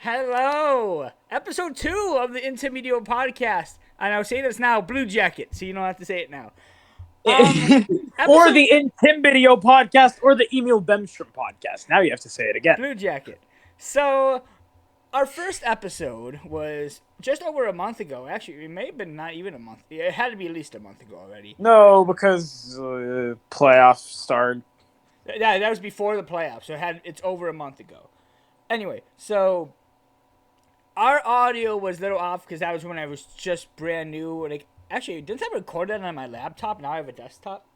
Hello! Episode 2 of the IntermedioPodcast. And I'll say this now, Blue Jacket, so you don't have to say it now. Or the IntermedioPodcast or the Emil Bemstrom podcast. Now you have to say it again. Blue Jacket. So, our first episode was just over a month ago. Actually, it may have been not even a month. It had to be at least a month ago already. No, because playoffs started. Yeah, that was before the playoffs, so it's over a month ago. Anyway, so our audio was a little off because that was when I was just brand new. Actually, didn't I record that on my laptop? Now I have a desktop.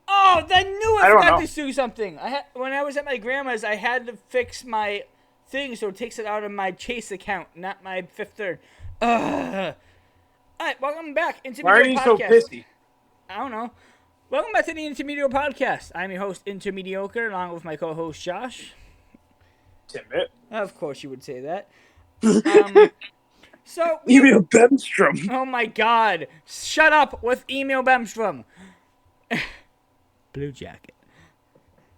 Oh, I knew I forgot to do something. When I was at my grandma's, I had to fix my thing so it takes it out of my Chase account, not my Fifth Third. All right, welcome back. Why are you so pissy? I don't know. Welcome back to the IntermedioPodcast. I'm your host, Intermediocre, along with my co-host, Josh. Timbit. Of course you would say that. So Emil Bemstrom. Oh my God! Shut up with Emil Bemstrom. Blue Jacket.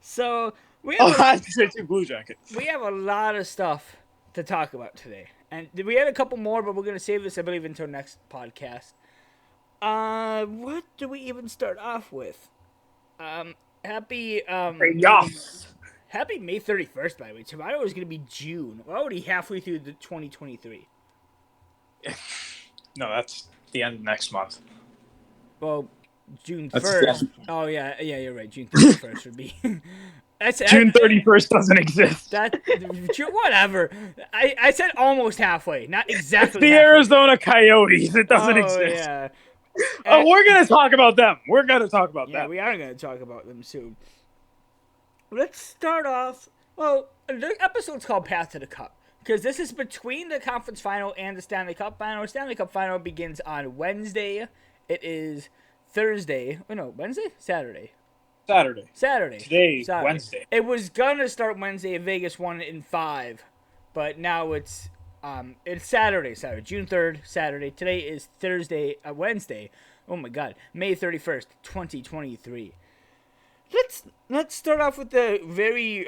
So we have Blue Jacket. We have a lot of stuff to talk about today, and we had a couple more, but we're gonna save this, I believe, until next podcast. What do we even start off with? Happy May 31st, by the way. Tomorrow is gonna be June. We're already halfway through the 2023. No, that's the end of next month. Well, June 1st. Oh, yeah, you're right. June 31st would be. June 31st doesn't exist. Whatever. I said almost halfway, not exactly. It's the halfway. Arizona Coyotes. It doesn't exist. Yeah. We're going to talk about them. We're going to talk about them. Yeah, we are going to talk about them soon. Let's start off. Well, the episode's called Path to the Cup, because this is between the conference final and the Stanley Cup final. The Stanley Cup final begins on Wednesday. It is Thursday. Oh, no, Wednesday? Saturday. Today's Wednesday. It was going to start Wednesday. Vegas won in 5. But now it's Saturday, June 3rd, Saturday. Today is Wednesday. Oh, my God. May 31st, 2023. Let's start off with the very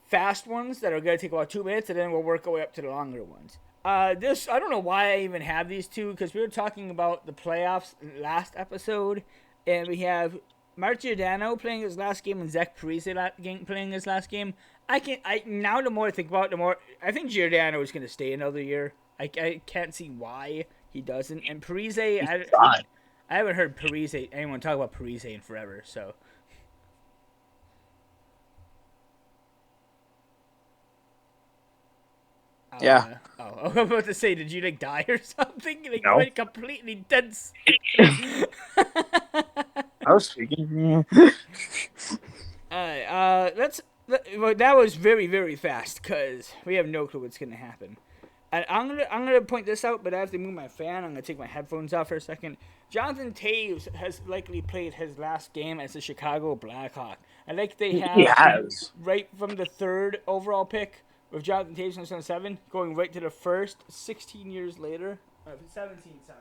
fast ones that are going to take about 2 minutes, and then we'll work our way up to the longer ones. I don't know why I even have these two, because we were talking about the playoffs last episode, and we have Mark Giordano playing his last game and Zach Parise playing his last game. Now the more I think about it, the more I think Giordano is going to stay another year. I can't see why he doesn't. And Parise, I haven't heard anyone talk about Parise in forever, so. Yeah. I was about to say, did you die or something? No. Went completely dense. I was speaking. That was very, very fast, because we have no clue what's gonna happen. And I'm gonna point this out, but I have to move my fan. I'm gonna take my headphones off for a second. Jonathan Toews has likely played his last game as a Chicago Blackhawk. I like they have He has. Right from the 3rd overall pick with Jonathan Toews in 7, going right to the 1st 16 years later. 17, sorry.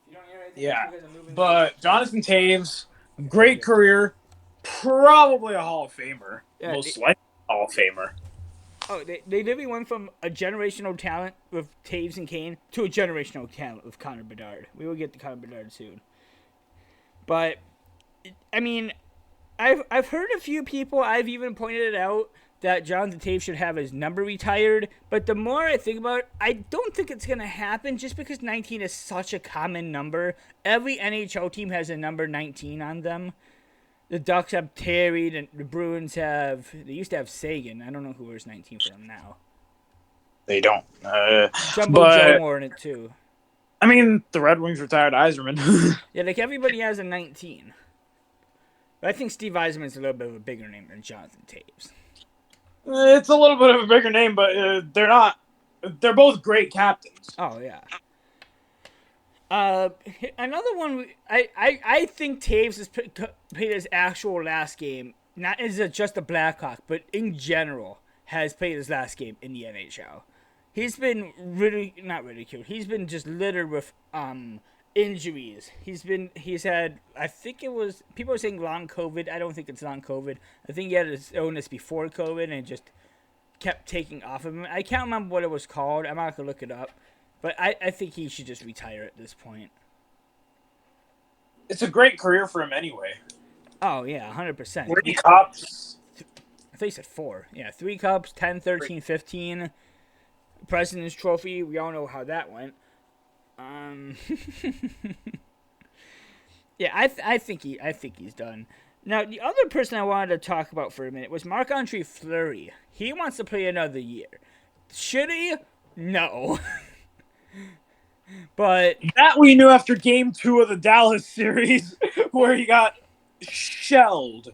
You don't hear anything? Yeah, but Jonathan Toews, great career, probably a Hall of Famer, most likely a Hall of Famer. Oh, they literally went from a generational talent with Toews and Kane to a generational talent with Connor Bedard. We will get to Connor Bedard soon. But, I mean, I've heard a few people, I've even pointed it out, that Jonathan Toews should have his number retired. But the more I think about it, I don't think it's going to happen just because 19 is such a common number. Every NHL team has a number 19 on them. The Ducks have Terry, the Bruins they used to have Sagan. I don't know who wears 19 for them now. They don't. Jumbo Joe wore it too. I mean, the Red Wings retired Yzerman. Yeah, everybody has a 19. But I think Steve Yzerman's a little bit of a bigger name than Jonathan Toews. It's a little bit of a bigger name, but they're not. They're both great captains. Oh, yeah. Another one, I think Toews has played his actual last game, not as just a Blackhawk, but in general, has played his last game in the NHL. He's been not ridiculed. He's been just littered with injuries. He's had, I think it was, people are saying long COVID. I don't think it's long COVID. I think he had his illness before COVID and it just kept taking off of him. I can't remember what it was called. I'm not going to look it up. But I think he should just retire at this point. It's a great career for him anyway. Oh, yeah, 100%. 3 cups. I thought you said 4. Yeah, 3 cups, 10, 13, 15. President's Trophy. We all know how that went. Yeah, I think he's done. Now, the other person I wanted to talk about for a minute was Marc-Andre Fleury. He wants to play another year. Should he? No. But that we knew after Game 2 of the Dallas series, where he got shelled.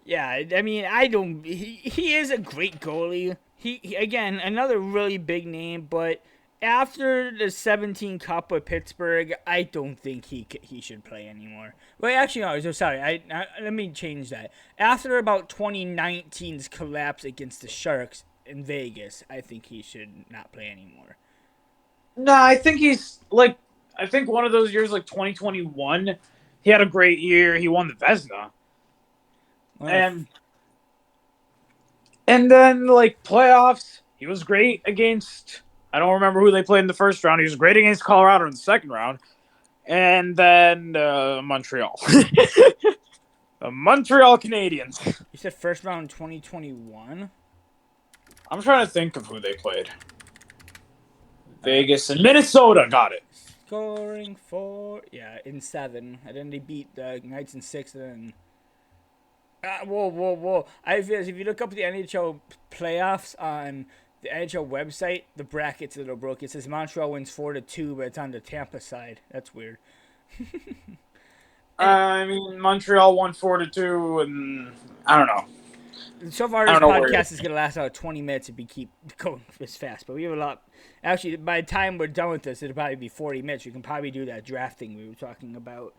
Yeah, I mean, I don't. He is a great goalie. He again, another really big name, but after the 17 Cup with Pittsburgh, I don't think he should play anymore. Well, actually, no. So sorry. I let me change that. After about 2019's collapse against the Sharks in Vegas, I think he should not play anymore. No, I think he's like. I think one of those years, like 2021, he had a great year. He won the Vezina. And then, like, playoffs, he was great against, I don't remember who they played in the first round. He was great against Colorado in the second round. And then Montreal. The Montreal Canadiens. You said first round 2021? I'm trying to think of who they played. Vegas and Minnesota got it. Scoring 4, in 7. And then they beat the Knights in 6, and then... whoa. If you look up the NHL playoffs on the NHL website, the bracket's a little broke. It says Montreal wins 4-2, but it's on the Tampa side. That's weird. I mean, Montreal won 4-2, and I don't know. So far, this podcast is going to last about 20 minutes if we keep going this fast. But we have a lot. Actually, by the time we're done with this, it'll probably be 40 minutes. We can probably do that drafting we were talking about.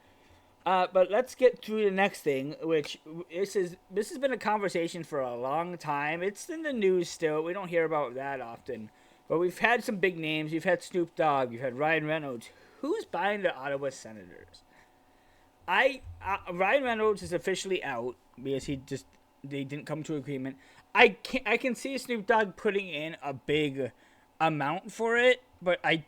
But let's get through the next thing, which this has been a conversation for a long time. It's in the news still. We don't hear about that often. But we've had some big names. We've had Snoop Dogg. We've had Ryan Reynolds. Who's buying the Ottawa Senators? Ryan Reynolds is officially out because they didn't come to agreement. I can see Snoop Dogg putting in a big amount for it, but I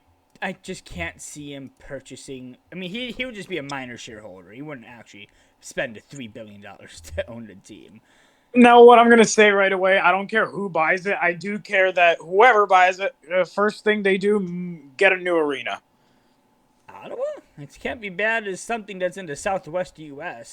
just can't see him purchasing. I mean, he would just be a minor shareholder. He wouldn't actually spend $3 billion to own the team. Now, what I'm going to say right away, I don't care who buys it. I do care that whoever buys it, first thing they do, get a new arena. Ottawa? It can't be bad as something that's in the southwest U.S.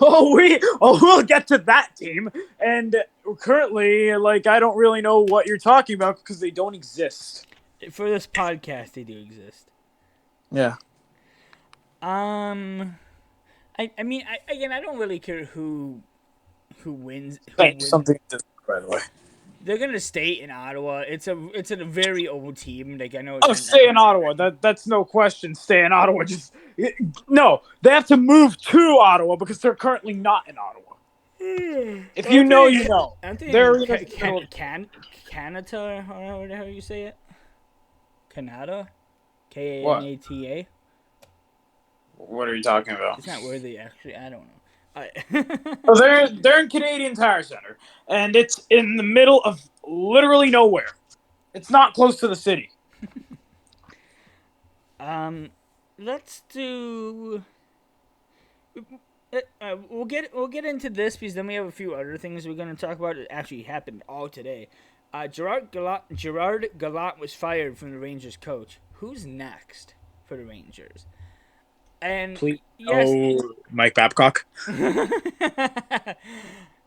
We'll get to that team. And currently, like, I don't really know what you're talking about because they don't exist. For this podcast, they do exist. Yeah. I mean, I don't really care who wins. Something by the way. They're gonna stay in Ottawa. It's a very old team. Like, I know. Stay in Ottawa. That's no question. Stay in Ottawa. No, they have to move to Ottawa because they're currently not in Ottawa. If you know, you know. They're Canada, or how you say it? Canada, Kanata. What are you talking about? It's not where they actually. I don't know. So they're in Canadian Tire Center, and it's in the middle of literally nowhere. It's not close to the city. Let's do. We'll get into this because then we have a few other things we're going to talk about. It actually happened all today. Gerard Gallant was fired from the Rangers coach. Who's next for the Rangers? And please, yes, Mike Babcock. I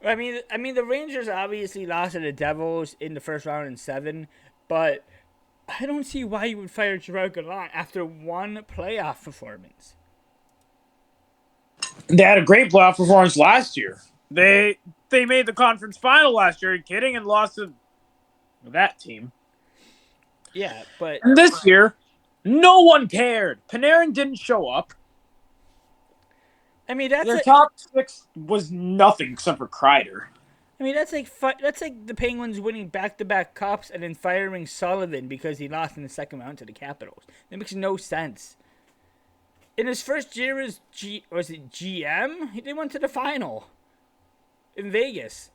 mean, the Rangers obviously lost to the Devils in the first round in 7, but I don't see why you would fire Gerard Gallant after one playoff performance. They had a great playoff performance last year. They made the conference final last year. Are you kidding? And lost to that team. Yeah, but and this year, no one cared. Panarin didn't show up. I mean, their top 6 was nothing except for Kreider. I mean, that's like the Penguins winning back-to-back cups and then firing Sullivan because he lost in the second round to the Capitals. That makes no sense. in his first year as was it GM? They went to the final in Vegas,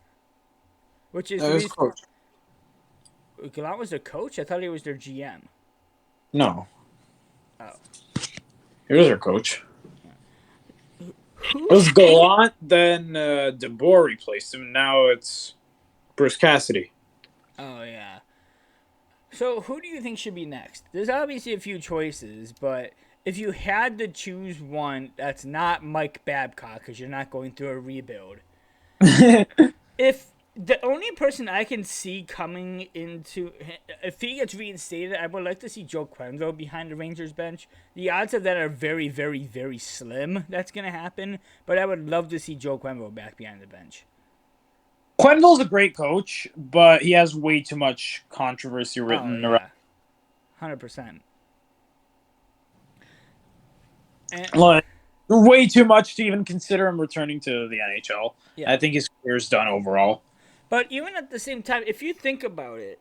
which is the As reason. coach. Gallant was their coach. I thought he was their GM. No, Oh, he was their coach. who? It was Gallant, then DeBoer replaced him. Now it's Bruce Cassidy. Oh yeah. So who do you think should be next? There's obviously a few choices, but if you had to choose one that's not Mike Babcock, because you're not going through a rebuild, if the only person I can see coming into, if he gets reinstated, I would like to see Joe Quenneville behind the Rangers bench. The odds of that are very, very, very slim. That's gonna happen, but I would love to see Joe Quenneville back behind the bench. Quenneville's a great coach, but he has way too much controversy Oh written around. yeah, 100%. And Like, way too much to even consider him returning to the NHL. yeah, I think his career's done overall. but even at the same time, if you think about it,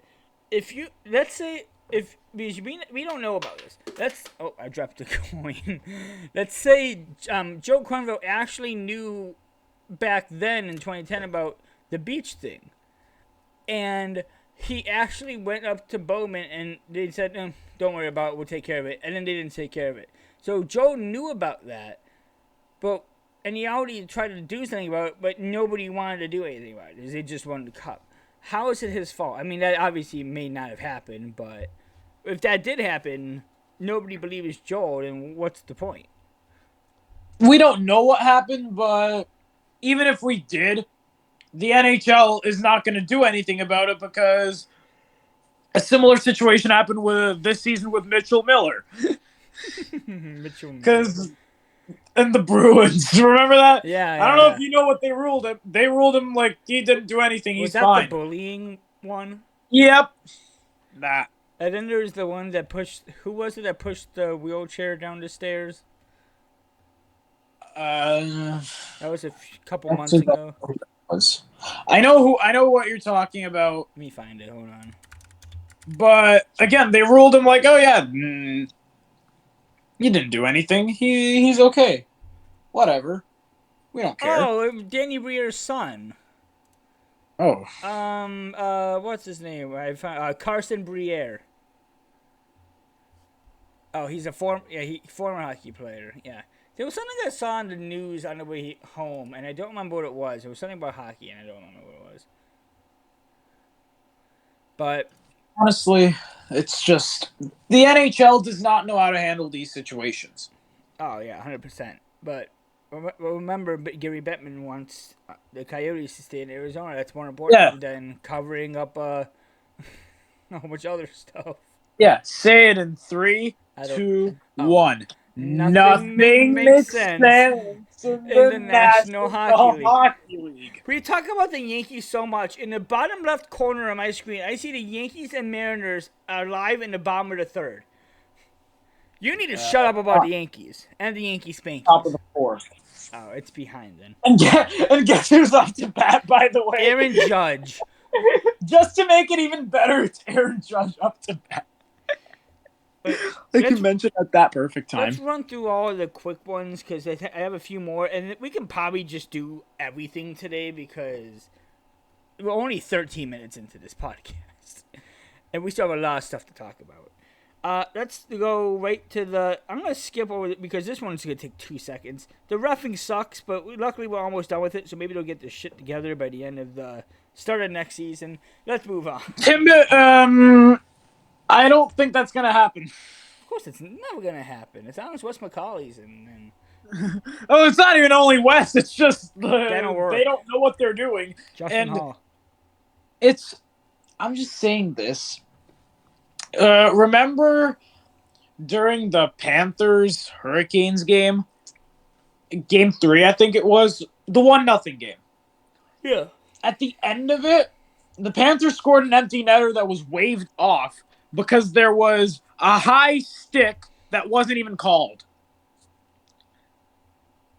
if you let's say if because we don't know about this, I dropped a coin. Let's say Joe Quenneville actually knew back then in 2010 about the beach thing, and he actually went up to Bowman and they said, "Don't worry about it, we'll take care of it," and then they didn't take care of it. So Joe knew about that, but and he already tried to do something about it, but nobody wanted to do anything about it. They just wanted to cup. How is it his fault? I mean, that obviously may not have happened, but if that did happen, nobody believes Joel, then what's the point? We don't know what happened, but even if we did, the NHL is not going to do anything about it because a similar situation happened with this season with Mitchell Miller. Mitchell Miller. Because and the Bruins, remember that? Yeah, I don't know yeah. if you know what they ruled him. They ruled him like he didn't do anything. Was He's that fine. the bullying one? Yep. That. And then there's the one that pushed. Who was it that pushed the wheelchair down the stairs? Uh, That was a couple months ago. was. I know who. I know what you're talking about. Let me find it. Hold on. But again, they ruled him like, oh yeah, he didn't do anything. He's okay. Whatever. We don't care. Oh, Danny Breer's son. Oh. What's his name? I found Carson Briere. Oh, he's a former hockey player. Yeah. There was something I saw on the news on the way home, and I don't remember what it was. It was something about hockey, and I don't remember what it was. But Honestly, it's just the NHL does not know how to handle these situations. oh yeah, 100%. But remember, Gary Bettman wants the Coyotes to stay in Arizona. That's more important than covering up a whole bunch of other stuff. Yeah, say it in 3, 2, 1. Nothing makes sense in in the the National Hockey Hockey League. We talk about the Yankees so much. In the bottom left corner of my screen, I see the Yankees and Mariners are live in the bottom of the third. You need to shut up about the Yankees and the Yankee Spankies. Top of the 4th. Oh, it's behind then. And guess who's up to bat, by the way? Aaron Judge. Just to make it even better, it's Aaron Judge up to bat. Like you mentioned at that perfect time. Let's run through all of the quick ones because I have a few more, and we can probably just do everything today because we're only 13 minutes into this podcast, and we still have a lot of stuff to talk about. Let's go right to the. I'm gonna skip over it because this one's gonna take 2 seconds. The roughing sucks, but luckily we're almost done with it, so maybe they'll get this shit together by the end of the start of next season. Let's move on. I don't think that's gonna happen. Of course, it's never gonna happen. It's honest Wes McCauley's and oh, it's not even only West. It's just they don't know what they're doing. Justin Hall. I'm just saying this. Remember during the Panthers Hurricanes game, Game 3, I think it was the 1-0 game. Yeah. At the end of it, the Panthers scored an empty netter that was waved off because there was a high stick that wasn't even called.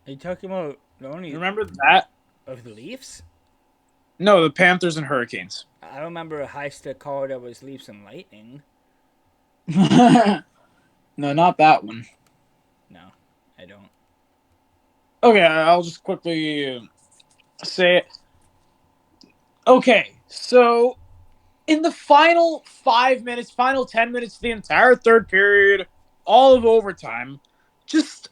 Are you talking about the only? Remember that? Of the Leafs? No, the Panthers and Hurricanes. I don't remember a high stick call that was Leafs and Lightning. No, not that one. No, I don't. Okay, I'll just quickly say it. Okay, so in the final 5 minutes, final 10 minutes, the entire third period, all of overtime, just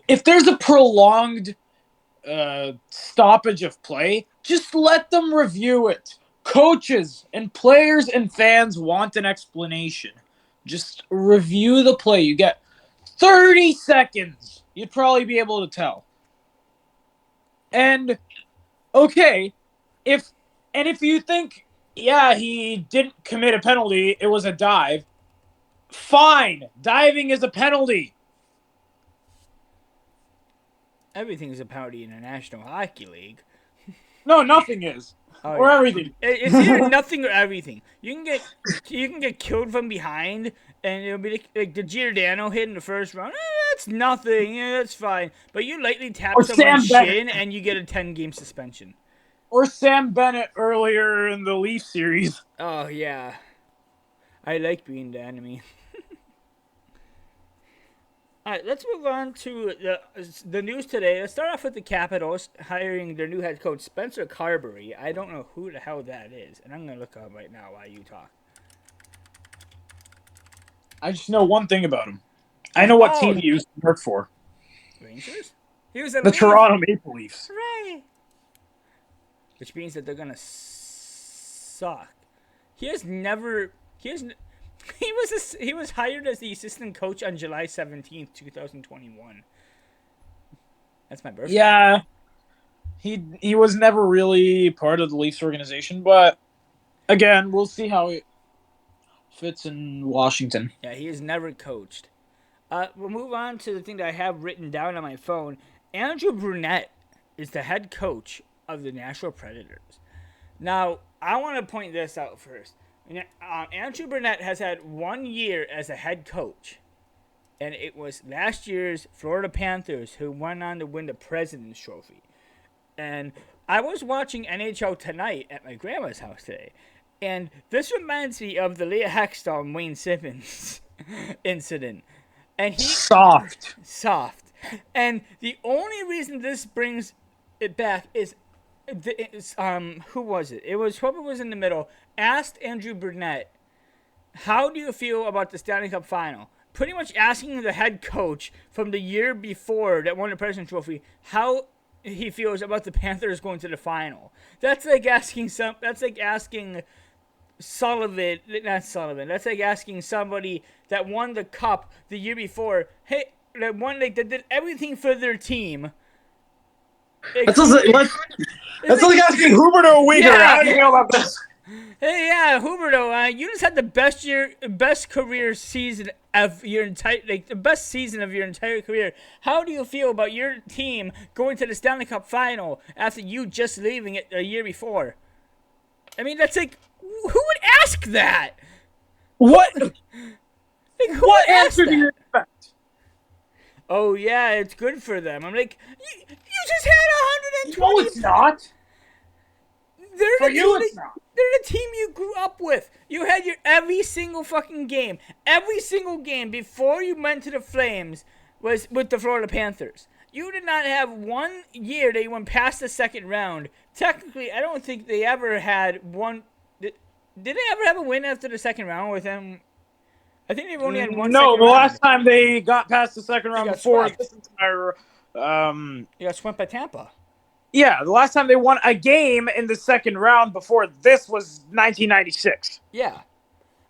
if there's a prolonged stoppage of play, just let them review it. Coaches and players and fans want an explanation. Just review the play. You get 30 seconds. You'd probably be able to tell. And okay, if you think, yeah, he didn't commit a penalty, it was a dive. Fine. Diving is a penalty. Everything's a penalty in the National Hockey League. No, nothing is. Oh Or yeah, everything. it's either nothing or everything. You can get killed from behind, and it'll be like the Giordano hit in the first round. That's nothing. Yeah, that's fine. But you lightly tap Or someone's Sam Bennett. shin, and you get a 10-game suspension. Or Sam Bennett earlier in the Leaf series. Oh yeah, I like being the enemy. All right, let's move on to the news today. Let's start off with the Capitals hiring their new head coach, Spencer Carberry. I don't know who the hell that is, and I'm going to look up right now while you talk. I just know one thing about him. I know what team he used to work for. Rangers? He was a The Leaf. Toronto Maple Leafs. Hooray! Which means that they're going to suck. He was hired as the assistant coach on July 17th, 2021. That's my birthday. Yeah. He was never really part of the Leafs organization, but again, we'll see how it fits in Washington. Yeah, he has never coached. We'll move on to the thing that I have written down on my phone. Andrew Brunette is the head coach of the Nashville Predators. Now, I want to point this out first. Andrew Brunette has had 1 year as a head coach, and it was last year's Florida Panthers who went on to win the President's Trophy. And I was watching NHL Tonight at my grandma's house today, and this reminds me of the Leah Hextall and Wayne Simmons incident. And Soft. And the only reason this brings it back is who was it? It was whoever was in the middle asked Andrew Brunette, how do you feel about the Stanley Cup final? Pretty much asking the head coach from the year before that won the President's Trophy how he feels about the Panthers going to the final. That's like asking Sullivan, not Sullivan. That's like asking somebody that won the cup the year before, hey, that did everything for their team. That's like asking Huberto Uyghur. Yeah. How do you feel about this? Hey, yeah, Huberto, you just had the best career season of your entire, the best season of your entire career. How do you feel about your team going to the Stanley Cup final after you just leaving it a year before? I mean, that's like, who would ask that? What? What answer do you expect? Oh yeah, it's good for them. I'm like, you just had 120. No, it's not. For you, it's not. They're the team you grew up with. You had your every single game before you went to the Flames was with the Florida Panthers. You did not have 1 year that you went past the second round. Technically, I don't think they ever had one. Did they ever have a win after the second round with them? I think they've only had one. No, the last time they got past the second round before this entire. You got swept by Tampa. Yeah, the last time they won a game in the second round before this was 1996. Yeah,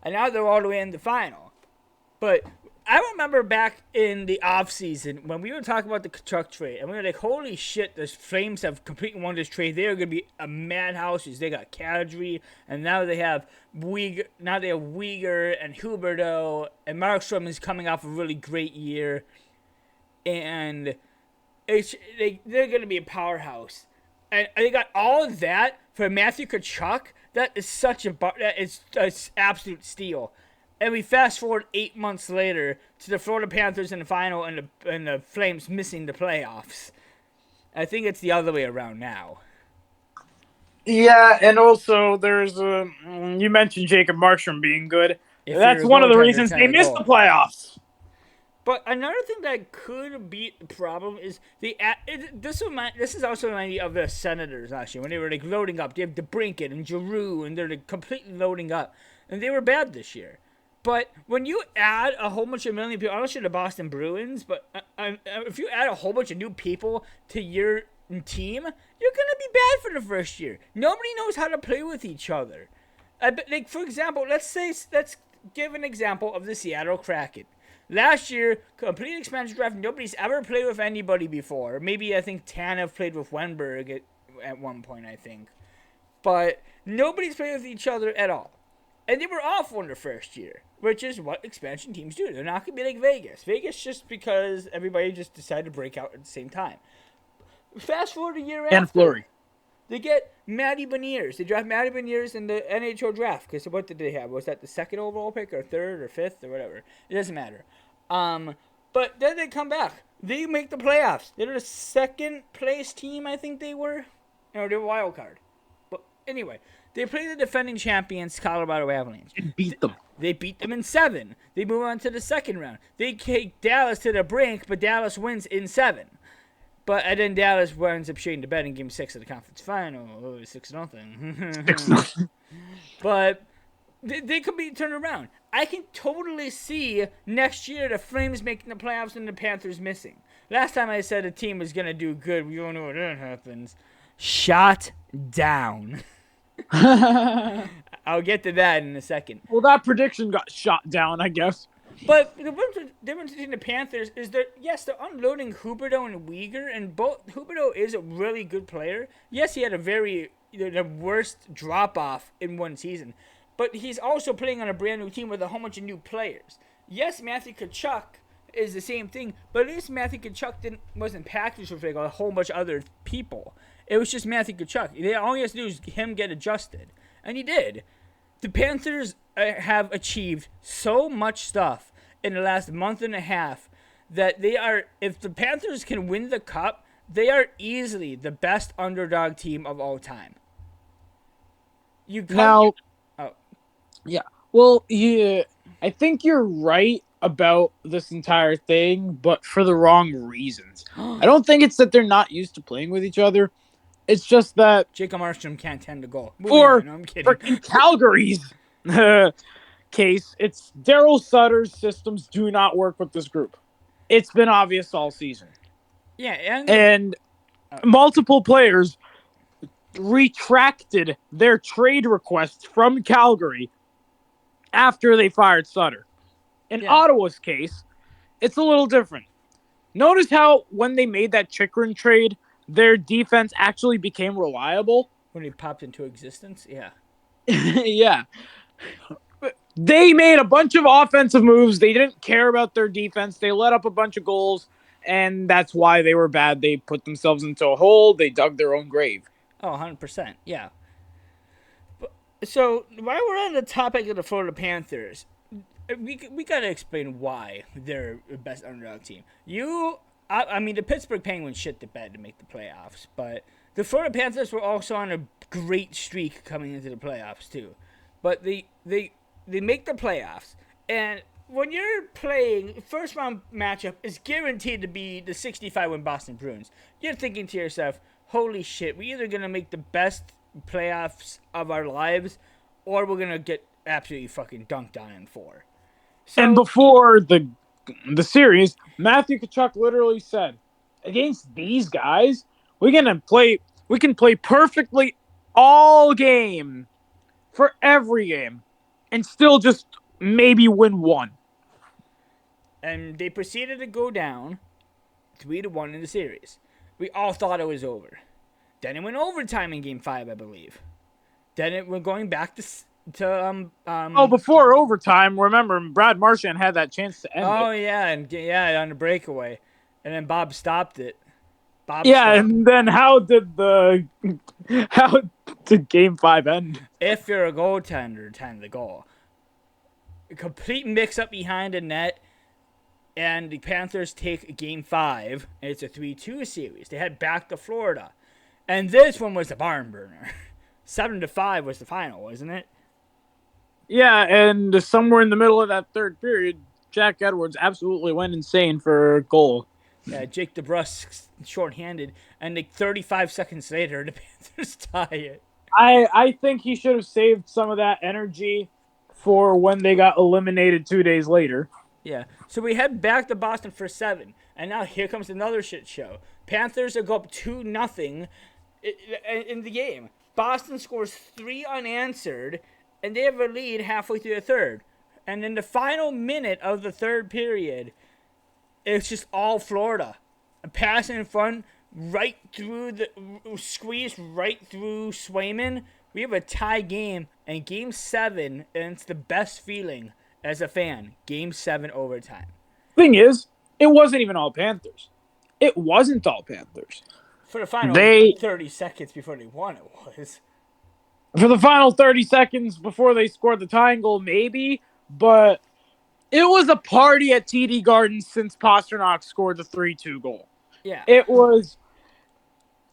and now they're all the way in the final. But I remember back in the offseason when we were talking about the Kachuk trade, and we were like, holy shit, the Flames have completely won this trade. They're going to be a madhouse. They got Kadri, and now they have Uyghur and Huberto, and Markstrom is coming off a really great year. And they're going to be a powerhouse. And they got all of that for Matthew Tkachuk. That is an absolute steal. And we fast forward 8 months later to the Florida Panthers in the final and the Flames missing the playoffs. I think it's the other way around now. Yeah, and also there's you mentioned Jacob Markstrom being good. That's one of the reasons they missed the playoffs. But another thing that could be the problem is this is also remind me of the Senators last year when they were like loading up. They have DeBrincat and Giroux, and they're like completely loading up, and they were bad this year. But when you add a whole bunch of million people, unless you're the Boston Bruins, but if you add a whole bunch of new people to your team, you're gonna be bad for the first year. Nobody knows how to play with each other. Like for example, let's give an example of the Seattle Kraken. Last year, complete expansion draft. Nobody's ever played with anybody before. Maybe I think Tanev played with Wenberg at one point, I think. But nobody's played with each other at all. And they were awful in their first year, which is what expansion teams do. They're not going to be like Vegas. Vegas just because everybody just decided to break out at the same time. Fast forward a year after. And Fleury. They get Matty Beniers. They draft Matty Beniers in the NHL draft. Because what did they have? Was that the second overall pick or third or fifth or whatever? It doesn't matter. But then they come back. They make the playoffs. They're the second place team, I think they were. No, they're wild card. But anyway, they play the defending champions, Colorado Avalanche. And beat them. They beat them in 7. They move on to the second round. They take Dallas to the brink, but Dallas wins in 7. And then Dallas winds up shooting the bed in Game 6 of the conference final. 6-0. 6-0. But they could be turned around. I can totally see next year the Flames making the playoffs and the Panthers missing. Last time I said a team was going to do good, we all know what that happens. Shot down. I'll get to that in a second. Well, that prediction got shot down, I guess. But the difference between the Panthers is that, yes, they're unloading Huberdeau and Weegar, and Huberdeau is a really good player. Yes, he had the worst drop-off in one season, but he's also playing on a brand-new team with a whole bunch of new players. Yes, Matthew Tkachuk is the same thing, but at least Matthew Tkachuk wasn't packaged with like a whole bunch of other people. It was just Matthew Tkachuk. All he has to do is him get adjusted, and he did. The Panthers have achieved so much stuff in the last month and a half that they are, if the Panthers can win the cup, they are easily the best underdog team of all time. Yeah. Well, yeah, I think you're right about this entire thing, but for the wrong reasons. I don't think it's that they're not used to playing with each other. It's just that Jacob Markstrom can't tend to goal. For I'm kidding. In Calgary's case, it's Daryl Sutter's systems do not work with this group. It's been obvious all season. Yeah, and multiple players retracted their trade requests from Calgary after they fired Sutter. In Ottawa's case, it's a little different. Notice how when they made that Chychrun trade, their defense actually became reliable. When he popped into existence, yeah. Yeah. They made a bunch of offensive moves. They didn't care about their defense. They let up a bunch of goals, and that's why they were bad. They put themselves into a hole. They dug their own grave. Oh, 100%, yeah. So, while we're on the topic of the Florida Panthers, we got to explain why they're the best underdog team. I mean, the Pittsburgh Penguins shit the bed to make the playoffs, but the Florida Panthers were also on a great streak coming into the playoffs, too. But they make the playoffs, and when you're playing, first round matchup is guaranteed to be the 65-win Boston Bruins. You're thinking to yourself, holy shit, we're either going to make the best playoffs of our lives, or we're going to get absolutely fucking dunked on in 4. So, and before the series, Matthew Tkachuk literally said, against these guys, we can play perfectly all game for every game and still just maybe win 1. And they proceeded to go down 3-1 in the series. We all thought it was over. Then it went overtime in Game 5, I believe. Then it went going back to before overtime, remember, Brad Marchand had that chance to end it. Oh, yeah, on the breakaway. And then Bob stopped it. And then how did Game 5 end? If you're a goaltender, tend the goal. A complete mix-up behind the net, and the Panthers take Game 5, and it's a 3-2 series. They head back to Florida. And this one was the barn burner. 7-5 was the final, wasn't it? Yeah, and somewhere in the middle of that third period, Jack Edwards absolutely went insane for a goal. Yeah, Jake DeBrusk shorthanded, and like 35 seconds later, the Panthers tie it. I think he should have saved some of that energy for when they got eliminated 2 days later. Yeah, so we head back to Boston for 7, and now here comes another shit show. Panthers go up 2-0 in the game. Boston scores 3 unanswered, and they have a lead halfway through the third. And in the final minute of the third period, it's just all Florida. A pass in front, right through the squeeze right through Swayman. We have a tie game, and Game 7, and it's the best feeling as a fan. Game 7 overtime. Thing is, it wasn't even all Panthers. It wasn't all Panthers. For the final 30 seconds before they won, it was. For the final 30 seconds before they scored the tying goal, maybe, but it was a party at TD Garden since Pasternak scored the 3-2 goal. Yeah. It was.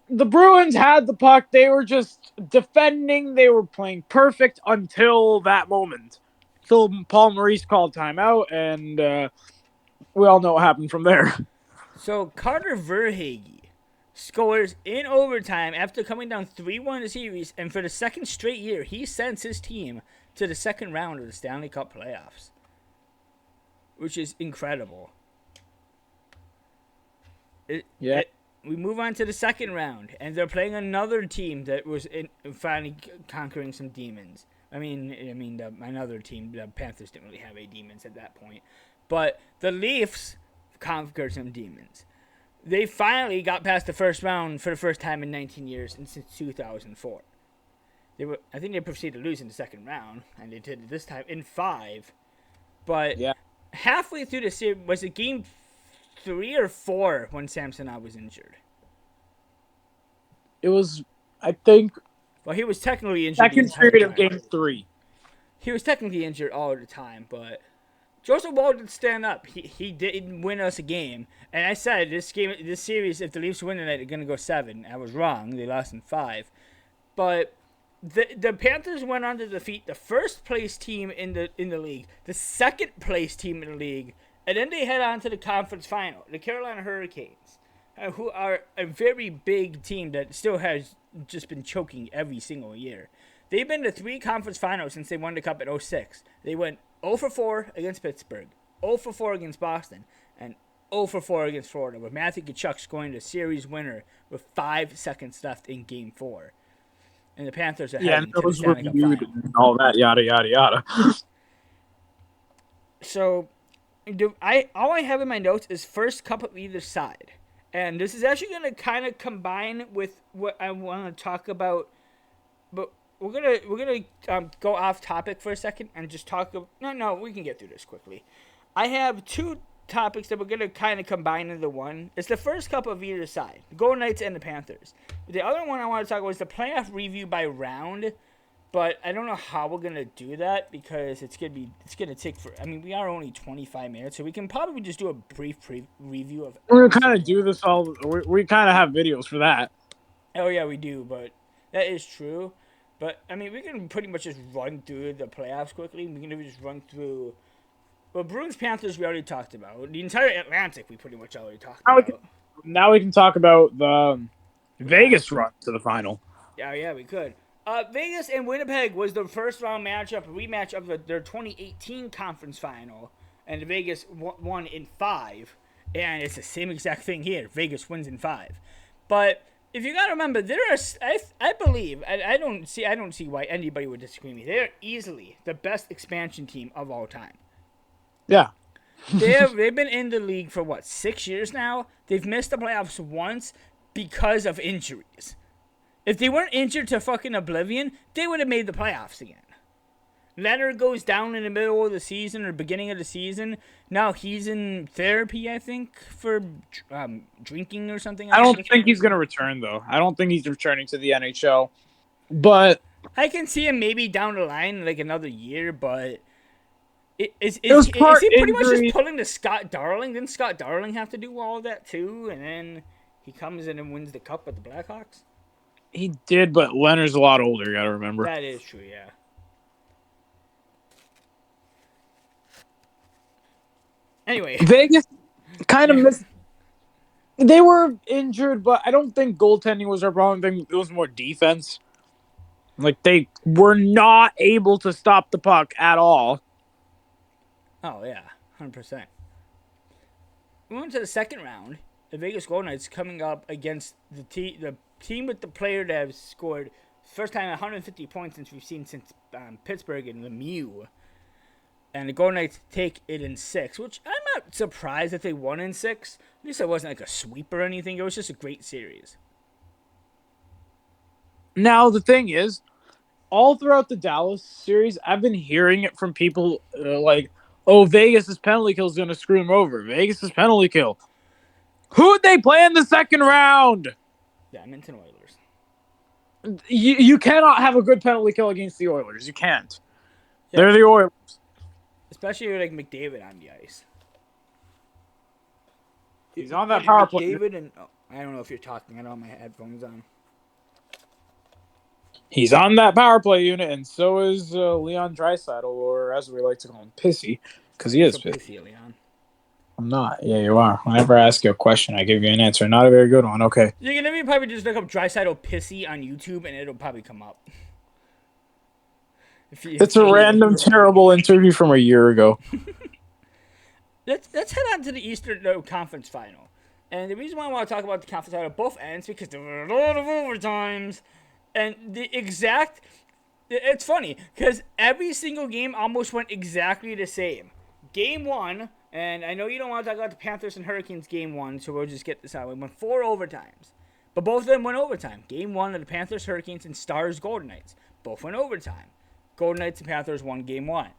The Bruins had the puck. They were just defending. They were playing perfect until that moment. Until Paul Maurice called timeout, and we all know what happened from there. So Carter Verhaeghe scores in overtime after coming down 3-1 in the series, and for the second straight year, he sends his team to the second round of the Stanley Cup playoffs, which is incredible. We move on to the second round, and they're playing another team that was finally conquering some demons. Another team, the Panthers didn't really have any demons at that point, but the Leafs conquered some demons. They finally got past the first round for the first time in 19 years and since 2004. I think they proceeded to lose in the second round, and they did it this time in 5. But halfway through the series, was it game 3 or 4 when Samsonov was injured? It was, I think. Well, he was technically injured. Second period of game 3. He was technically injured all the time, but Joseph Woll did stand up. He did win us a game, and I said this series, if the Leafs win tonight, they're gonna go 7. I was wrong. They lost in 5, but the Panthers went on to defeat the first place team in the league, the second place team in the league, and then they head on to the conference final, the Carolina Hurricanes, who are a very big team that still has just been choking every single year. They've been to 3 conference finals since they won the Cup in 2006. They went 0-4 against Pittsburgh, 0-4 against Boston, and 0-4 against Florida, with Matthew Tkachuk scoring the series winner with 5 seconds left in Game 4. And the Panthers are heading to the Stanley Cup final. And all that, yada, yada, yada. So, all I have in my notes is first cup of either side. And this is actually going to kind of combine with what I want to talk about, but we're gonna go off topic for a second and just talk. No, we can get through this quickly. I have 2 topics that we're gonna kind of combine into one. It's the first cup of either side, the Golden Knights and the Panthers. The other one I want to talk about is the playoff review by round, but I don't know how we're gonna do that because it's gonna take for. I mean, we are only 25 minutes, so we can probably just do a brief review of. We're gonna kind of do this all. We kind of have videos for that. Oh yeah, we do, but that is true. But, I mean, we can pretty much just run through the playoffs quickly. We can just run through... Well, Bruins-Panthers we already talked about. The entire Atlantic we pretty much already talked about. Now we can talk about the Vegas run to the final. Yeah, we could. Vegas and Winnipeg was the first round rematch of their 2018 conference final. And Vegas won in 5. And it's the same exact thing here. Vegas wins in 5. But... if you gotta remember, I believe I don't see why anybody would disagree with me. They're easily the best expansion team of all time. Yeah, they've been in the league for 6 years now. They've missed the playoffs once because of injuries. If they weren't injured to fucking oblivion, they would have made the playoffs again. Leonard goes down in the middle of the season or beginning of the season. Now he's in therapy, I think, for drinking or something. I don't think he's going to return, though. I don't think he's returning to the NHL. But I can see him maybe down the line, like another year, but is he pretty much just pulling to Scott Darling? Didn't Scott Darling have to do all of that, too? And then he comes in and wins the Cup with the Blackhawks? He did, but Leonard's a lot older, you got to remember. That is true, yeah. Anyway, Vegas kind of yeah. missed. They were injured, but I don't think goaltending was their problem. I think it was more defense. Like, they were not able to stop the puck at all. Oh yeah, 100%. We went to the second round. The Vegas Golden Knights coming up against the team with the player that has scored first time 150 points since we've seen since Pittsburgh and Lemieux. And the Golden Knights take it in 6, which I'm not surprised that they won in 6. At least it wasn't like a sweep or anything. It was just a great series. Now, the thing is, all throughout the Dallas series, I've been hearing it from people like, oh, Vegas' penalty kill is going to screw them over. Vegas' penalty kill. Who'd they play in the second round? The Edmonton Oilers. You cannot have a good penalty kill against the Oilers. You can't. Yeah, They're the Oilers. especially with like McDavid on the ice. He's on that power play. McDavid and I don't know if you're talking. I don't have my headphones on. He's on that power play unit, and so is Leon Draisaitl, or as we like to call him, Pissy, because he is So pissy. pissy, Leon. I'm not. Yeah, you are. Whenever I ask you a question, I give you an answer. Not a very good one. Okay. You're gonna probably just look up Draisaitl pissy on YouTube, and it'll probably come up. It's a random, terrible interview from a year ago. Let's head on to the Eastern Conference Final. And the reason why I want to talk about the conference final at both ends because there were a lot of overtimes. And it's funny because every single game almost went exactly the same. Game 1, and I know you don't want to talk about the Panthers and Hurricanes game 1, so we'll just get this out. We went 4 overtimes. But both of them went overtime. Game 1 of the Panthers, Hurricanes, and Stars, Golden Knights. Both went overtime. Golden Knights and Panthers won game 1.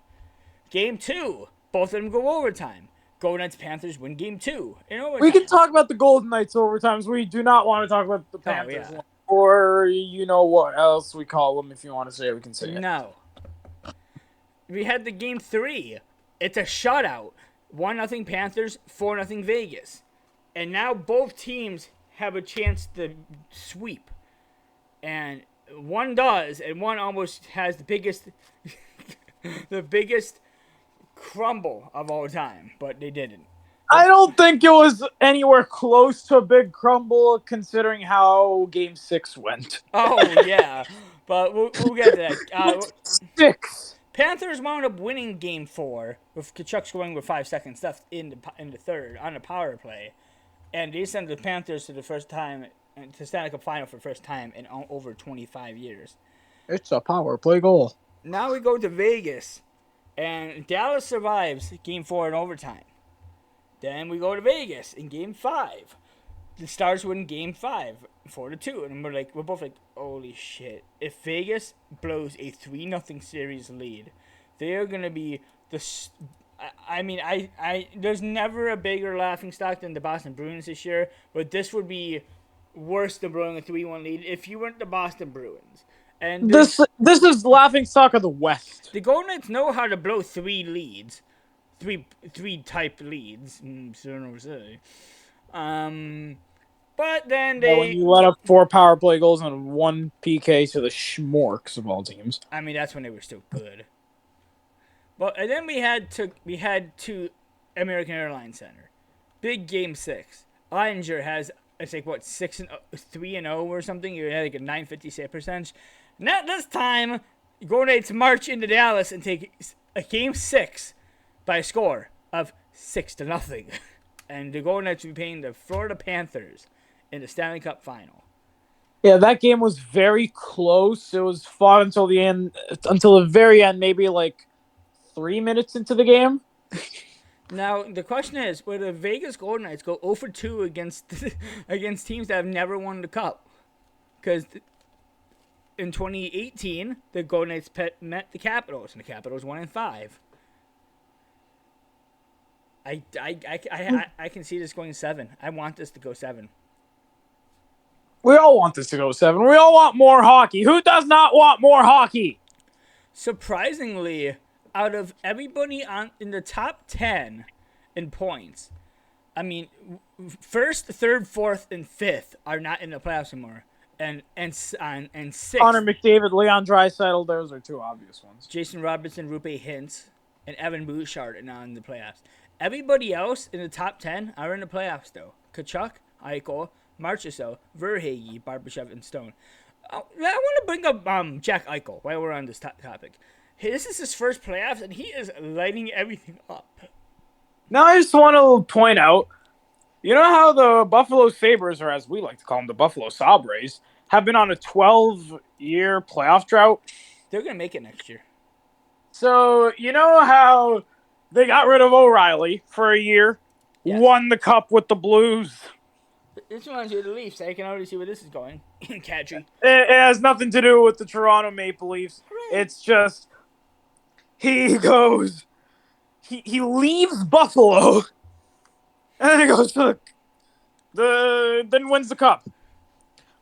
Game 2, both of them go overtime. Golden Knights Panthers win game 2 in overtime. We can talk about the Golden Knights overtimes. We do not want to talk about the Panthers one. Or you know what else we call them. If you want to say it, we can say it. No. We had the game 3. It's a shutout. 1-0 Panthers, 4-0 Vegas. And now both teams have a chance to sweep. And one does, and one almost has the biggest the biggest crumble of all time, but they didn't. I don't think it was anywhere close to a big crumble considering how Game 6 went. Oh, yeah. But we'll get to that. 6. Panthers wound up winning Game 4 with Kachuk scoring with 5 seconds left in the third on a power play. And they sent the Panthers to the first time, to Stanley Cup Final for the first time in over 25 years. It's a power play goal. Now we go to Vegas. And Dallas survives Game 4 in overtime. Then we go to Vegas in Game 5. The Stars win Game 5, 4-2. And we're both like, holy shit. If Vegas blows a 3-0 series lead, they are going to be there's never a bigger laughingstock than the Boston Bruins this year. But this would be worse than blowing a 3-1 lead if you weren't the Boston Bruins. And this is laughingstock of the West. The Golden Knights know how to blow 3 leads. Three type leads. But then they... when you let up 4 power play goals and 1 PK to the Schmorks of all teams. I mean, that's when they were still good. But and then we had to American Airlines Center. Big Game 6. Eininger has, it's like, what, 3-0 or something? You had like a 950 save percentage. Not this time. Golden Knights march into Dallas and take a Game 6 by a score of 6-0. And the Golden Knights will be playing the Florida Panthers in the Stanley Cup Final. Yeah, that game was very close. It was fought until the very end, maybe like 3 minutes into the game. Now, the question is, will the Vegas Golden Knights go 0-2 against teams that have never won the Cup? Because in 2018, the Golden Knights met the Capitals, and the Capitals won in 5. I can see this going 7. I want this to go 7. We all want this to go 7. We all want more hockey. Who does not want more hockey? Surprisingly, out of everybody in the top 10 in points, I mean, 1st, 3rd, 4th, and 5th are not in the playoffs anymore. And 6th. Connor McDavid, Leon Draisaitl, those are 2 obvious ones. Jason Robertson, Rupe Hintz, and Evan Bouchard are now in the playoffs. Everybody else in the top 10 are in the playoffs, though. Kachuk, Eichel, Marchessault, Verhage, Barbashev, and Stone. I want to bring up Jack Eichel while we're on this topic. This is his first playoffs, and he is lighting everything up. Now I just want to point out, you know how the Buffalo Sabres, or as we like to call them, the Buffalo Sabres, have been on a 12-year playoff drought? They're going to make it next year. So, you know how they got rid of O'Reilly for a year, Yes. won the cup with the Blues? This reminds you of the Leafs. I can already see where this is going. Catchy. It has nothing to do with the Toronto Maple Leafs. Hooray. It's just, he goes, he leaves Buffalo, and then he goes, look, then wins the cup.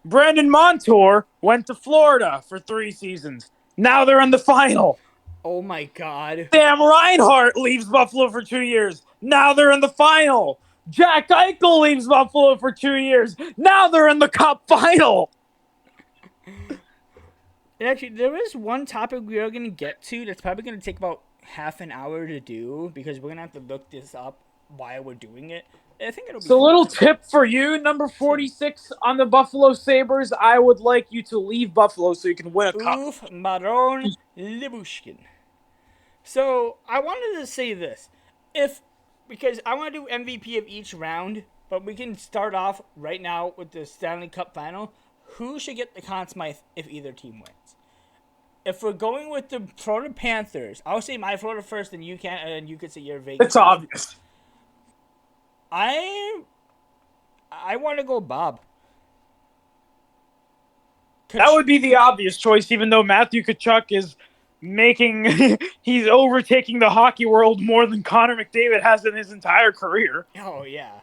Brandon Montour went to Florida for 3 seasons. Now they're in the final. Oh my God. Sam Reinhart leaves Buffalo for 2 years. Now they're in the final. Jack Eichel leaves Buffalo for 2 years. Now they're in the cup final. And actually, there is one topic we are going to get to that's probably going to take about half an hour to do because we're going to have to look this up while we're doing it. I think it'll be So, a little tip for you, number 46 on the Buffalo Sabres. I would like you to leave Buffalo so you can win a cup. Uf Maron Libushkin. So, I wanted to say this. Because I want to do MVP of each round, but we can start off right now with the Stanley Cup final. Who should get the Conn Smythe if either team wins? If we're going with the Florida Panthers, I'll say my Florida first, and you could say your Vegas. It's obvious. I want to go Bob. That would be the obvious choice, even though Matthew Tkachuk is he's overtaking the hockey world more than Connor McDavid has in his entire career. Oh, yeah.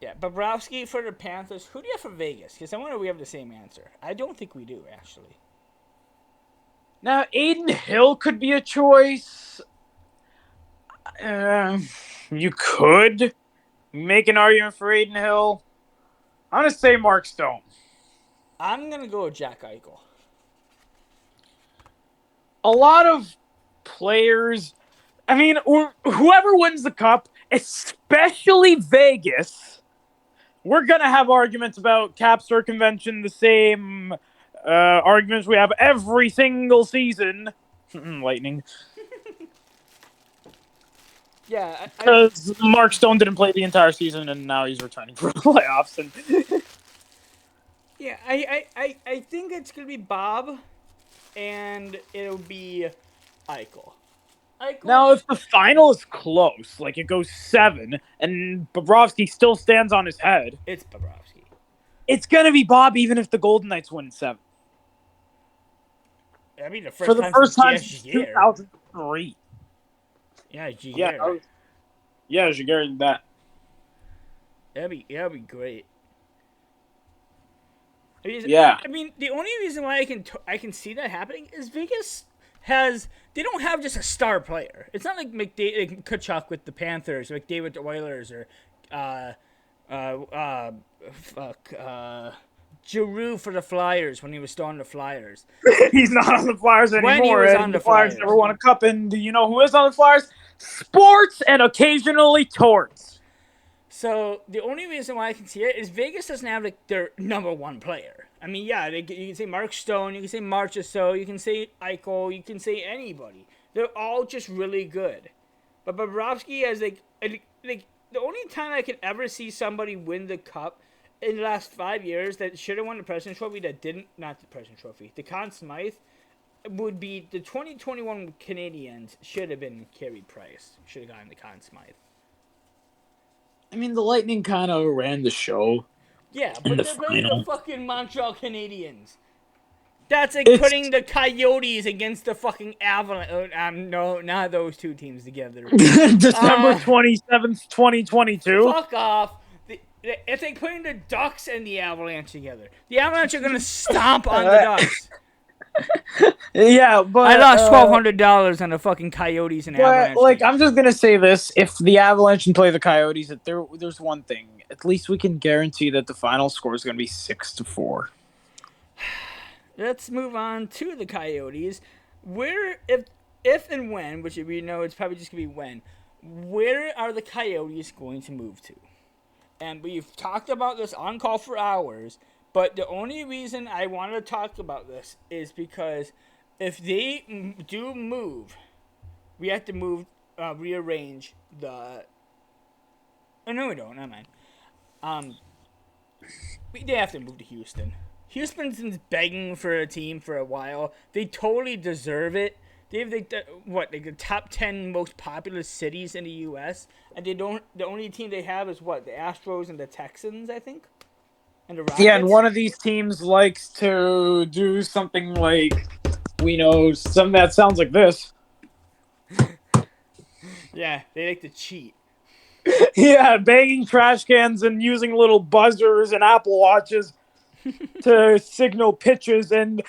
Yeah, Bobrovsky for the Panthers. Who do you have for Vegas? Because I wonder if we have the same answer. I don't think we do, actually. Now, Aiden Hill could be a choice. You could make an argument for Aiden Hill. I'm going to say Mark Stone. I'm going to go with Jack Eichel. A lot of players, I mean, whoever wins the cup, especially Vegas, we're going to have arguments about cap circumvention, the same arguments we have every single season. Lightning. Yeah. Because Mark Stone didn't play the entire season, and now he's returning for the playoffs. Yeah, I think it's going to be Bob, and it'll be Eichel. Now, if the final is close, like it goes 7, and Bobrovsky still stands on his head, it's Bobrovsky. It's going to be Bob, even if the Golden Knights win 7. I mean, the for the first time since 2003. Yeah, Giguere. Yeah, Giguere did that. That'd be great. Yeah. I mean, the only reason why I can see that happening is Vegas they don't have just a star player. It's not like Tkachuk with the Panthers, or McDavid with the Oilers, or Giroux for the Flyers when he was still on the Flyers. He's not on the Flyers anymore. When he was on the Flyers never won a cup, and do you know who is on the Flyers? Sports and occasionally Torts. So the only reason why I can see it is Vegas doesn't have like their number one player. I mean, yeah, you can say Mark Stone, you can say Marchessault, you can say Eichel, you can say anybody. They're all just really good. But Bobrovsky has like the only time I can ever see somebody win the cup in the last 5 years that should have won the President's Trophy that didn't, not the President's Trophy, the Conn Smythe, would be the 2021 Canadiens should have been Carey Price. Should have gotten the Conn Smythe. I mean, the Lightning kind of ran the show. Yeah, but they're playing the fucking Montreal Canadiens. That's like putting the Coyotes against the fucking Avalanche. No, not those two teams together. December 27th, 2022. Fuck off. It's like putting the Ducks and the Avalanche together. The Avalanche are going to stomp on the Ducks. Yeah, but I lost $1,200 on the fucking Coyotes and Avalanche. Like, I'm just gonna say this: if the Avalanche can play the Coyotes, there's one thing. At least we can guarantee that the final score is gonna be 6-4. Let's move on to the Coyotes. Where, if and when, which we know it's probably just gonna be when, Where are the Coyotes going to move to? And we've talked about this on call for hours, but the only reason I want to talk about this is because if they do move, we have to rearrange the. Oh, no, we don't. Never mind. Um, they have to move to Houston. Houston's been begging for a team for a while. They totally deserve it. They have the top 10 most populous cities in the U.S. and they don't. The only team they have is what, the Astros and the Texans, I think, and the Rockets. Yeah, and one of these teams likes to do something like, we know, something that sounds like this. Yeah, they like to cheat. Yeah, banging trash cans and using little buzzers and Apple Watches to signal pitches and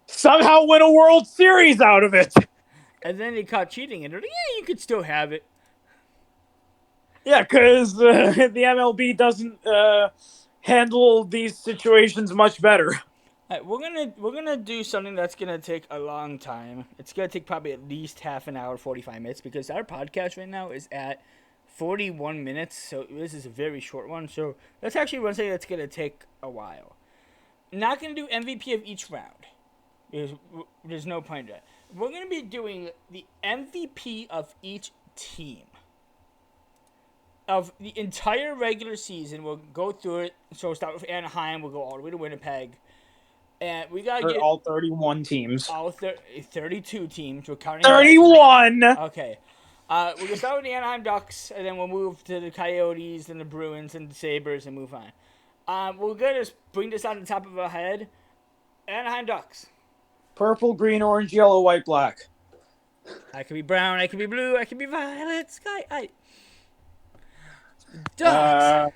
somehow win a World Series out of it. And then they caught cheating, and they're like, yeah, you could still have it. Yeah, because the MLB doesn't handle these situations much better. Right, we're gonna do something that's gonna take a long time. It's gonna take probably at least half an hour, 45 minutes, because our podcast right now is at 41 minutes. So this is a very short one. So let's actually run something that's gonna take a while. Not gonna do MVP of each round. There's no point in that. We're gonna be doing the MVP of each team. Of the entire regular season, we'll go through it. So we'll start with Anaheim. We'll go all the way to Winnipeg. And we gotta get all 31 teams. all 32 teams. We're counting 31. Okay. We're gonna start with the Anaheim Ducks, and then we'll move to the Coyotes, and the Bruins, and the Sabres, and move on. We're gonna bring this on the top of our head. Anaheim Ducks. Purple, green, orange, yellow, white, black. I could be brown. I could be blue. I could be violet. Sky. Ducks.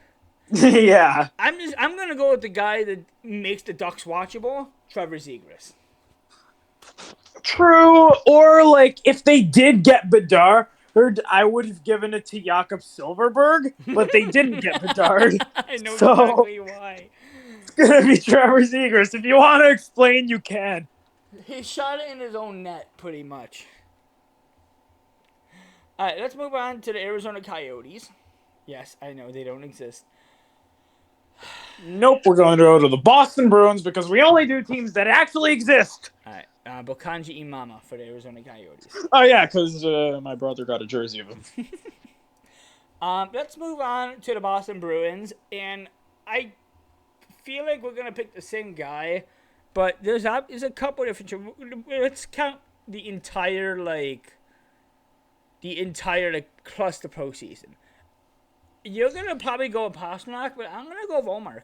Yeah. I'm gonna go with the guy that makes the Ducks watchable, Trevor Zegras. True. Or like if they did get Bedard, I would have given it to Jakob Silverberg, but they didn't get Bedard. I know exactly why. It's gonna be Trevor Zegras. If you want to explain, you can. He shot it in his own net, pretty much. All right, let's move on to the Arizona Coyotes. Yes, I know they don't exist. Nope, we're going to go to the Boston Bruins because we only do teams that actually exist. All right, Bokanji Imama for the Arizona Coyotes. Oh yeah, because my brother got a jersey of him. Let's move on to the Boston Bruins, and I feel like we're gonna pick the same guy, but there's a couple different. Let's count the entire cluster postseason. You're gonna probably go with Pastrnak, but I'm gonna go with Ullmark.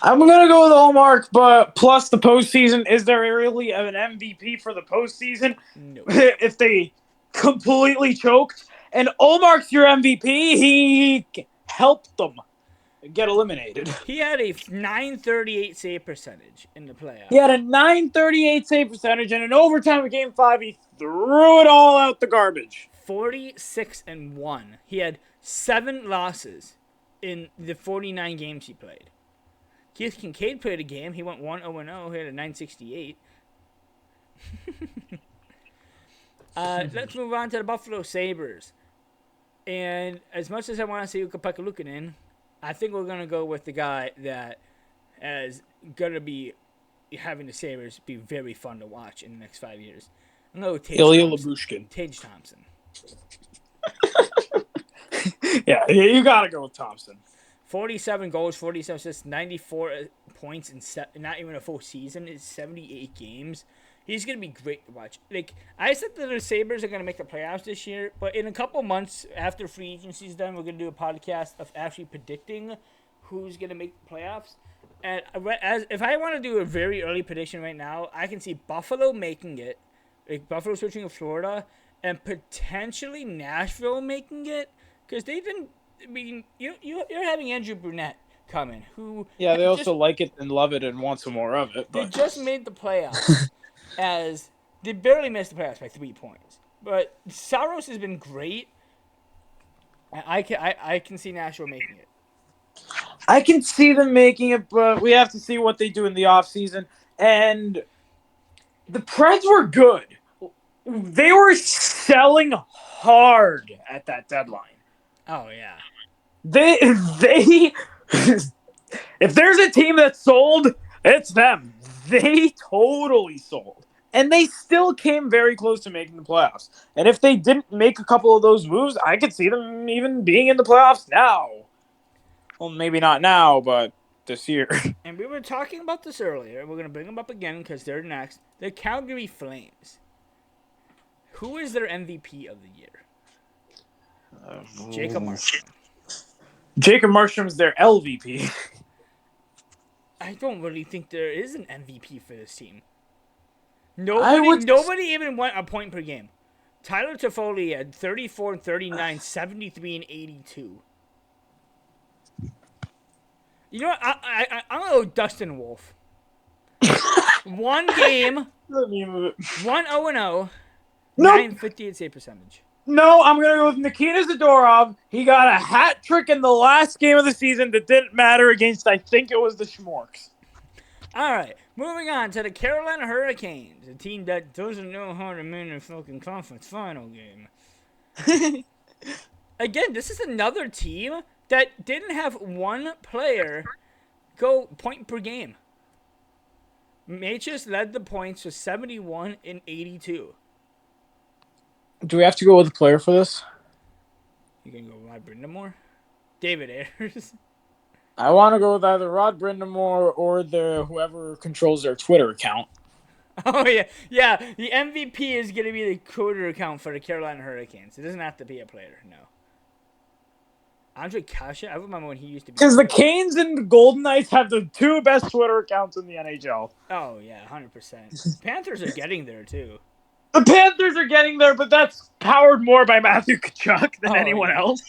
I'm gonna go with Ullmark, but plus the postseason. Is there really an MVP for the postseason? No. If they completely choked, and Ullmark's your MVP, he helped them get eliminated. He had a .938 save percentage in the playoffs. He had a .938 save percentage, and in overtime of Game 5, he threw it all out the garbage. 46-1. He had 7 losses in the 49 games he played. Keith Kincaid played a game. He went 1-0. He had a .968. Let's move on to the Buffalo Sabres. And as much as I want to see Ukko-Pekka Luukkonen, I think we're going to go with the guy that is going to be having the Sabres be very fun to watch in the next 5 years. I'm going to go Ilya Lyubushkin. Tage Thompson. Yeah, you got to go with Thompson. 47 goals, 47 assists, 94 points in not even a full season. It's 78 games. He's going to be great to watch. I said that the Sabres are going to make the playoffs this year, but in a couple months after free agency is done, we're going to do a podcast of actually predicting who's going to make the playoffs. And if I want to do a very early prediction right now, I can see Buffalo making it, Buffalo switching to Florida, and potentially Nashville making it, because they didn't. I mean, you're having Andrew Brunette coming, who they also like it and love it and want some more of it. But they just made the playoffs, as they barely missed the playoffs by 3 points. But Saros has been great. I can see Nashville making it. I can see them making it, but we have to see what they do in the offseason. And the Preds were good. They were selling hard at that deadline. Oh yeah. They if there's a team that sold, it's them. They totally sold. And they still came very close to making the playoffs. And if they didn't make a couple of those moves, I could see them even being in the playoffs now. Well, maybe not now, but this year. And we were talking about this earlier. We're gonna bring them up again because they're next. The Calgary Flames. Who is their MVP of the year? Jacob Markstrom. Jacob Markstrom's their LVP. I don't really think there is an MVP for this team. Nobody even won a point per game. Tyler Toffoli had 34 and 39, 73 and 82. You know what? I'm going to go Dustin Wolf. One game, 1-0-0, Nope. 958 save percentage. No, I'm going to go with Nikita Zadorov. He got a hat trick in the last game of the season that didn't matter against, I think it was the Schmorks. All right, moving on to the Carolina Hurricanes, a team that doesn't know how to win a fucking conference final game. Again, this is another team that didn't have one player go point per game. Matches led the points with 71 and 82. Do we have to go with a player for this? You gonna go Rod Brindamore? David Ayers? I want to go with either Rod Brindamore or whoever controls their Twitter account. Oh, yeah. Yeah, the MVP is going to be the Twitter account for the Carolina Hurricanes. It doesn't have to be a player, no. Andre Kasha? I remember when he used to be. Because the Canes and the Golden Knights have the two best Twitter accounts in the NHL. Oh, yeah, 100%. Panthers are getting there, too. The Panthers are getting there, but that's powered more by Matthew Tkachuk than anyone else.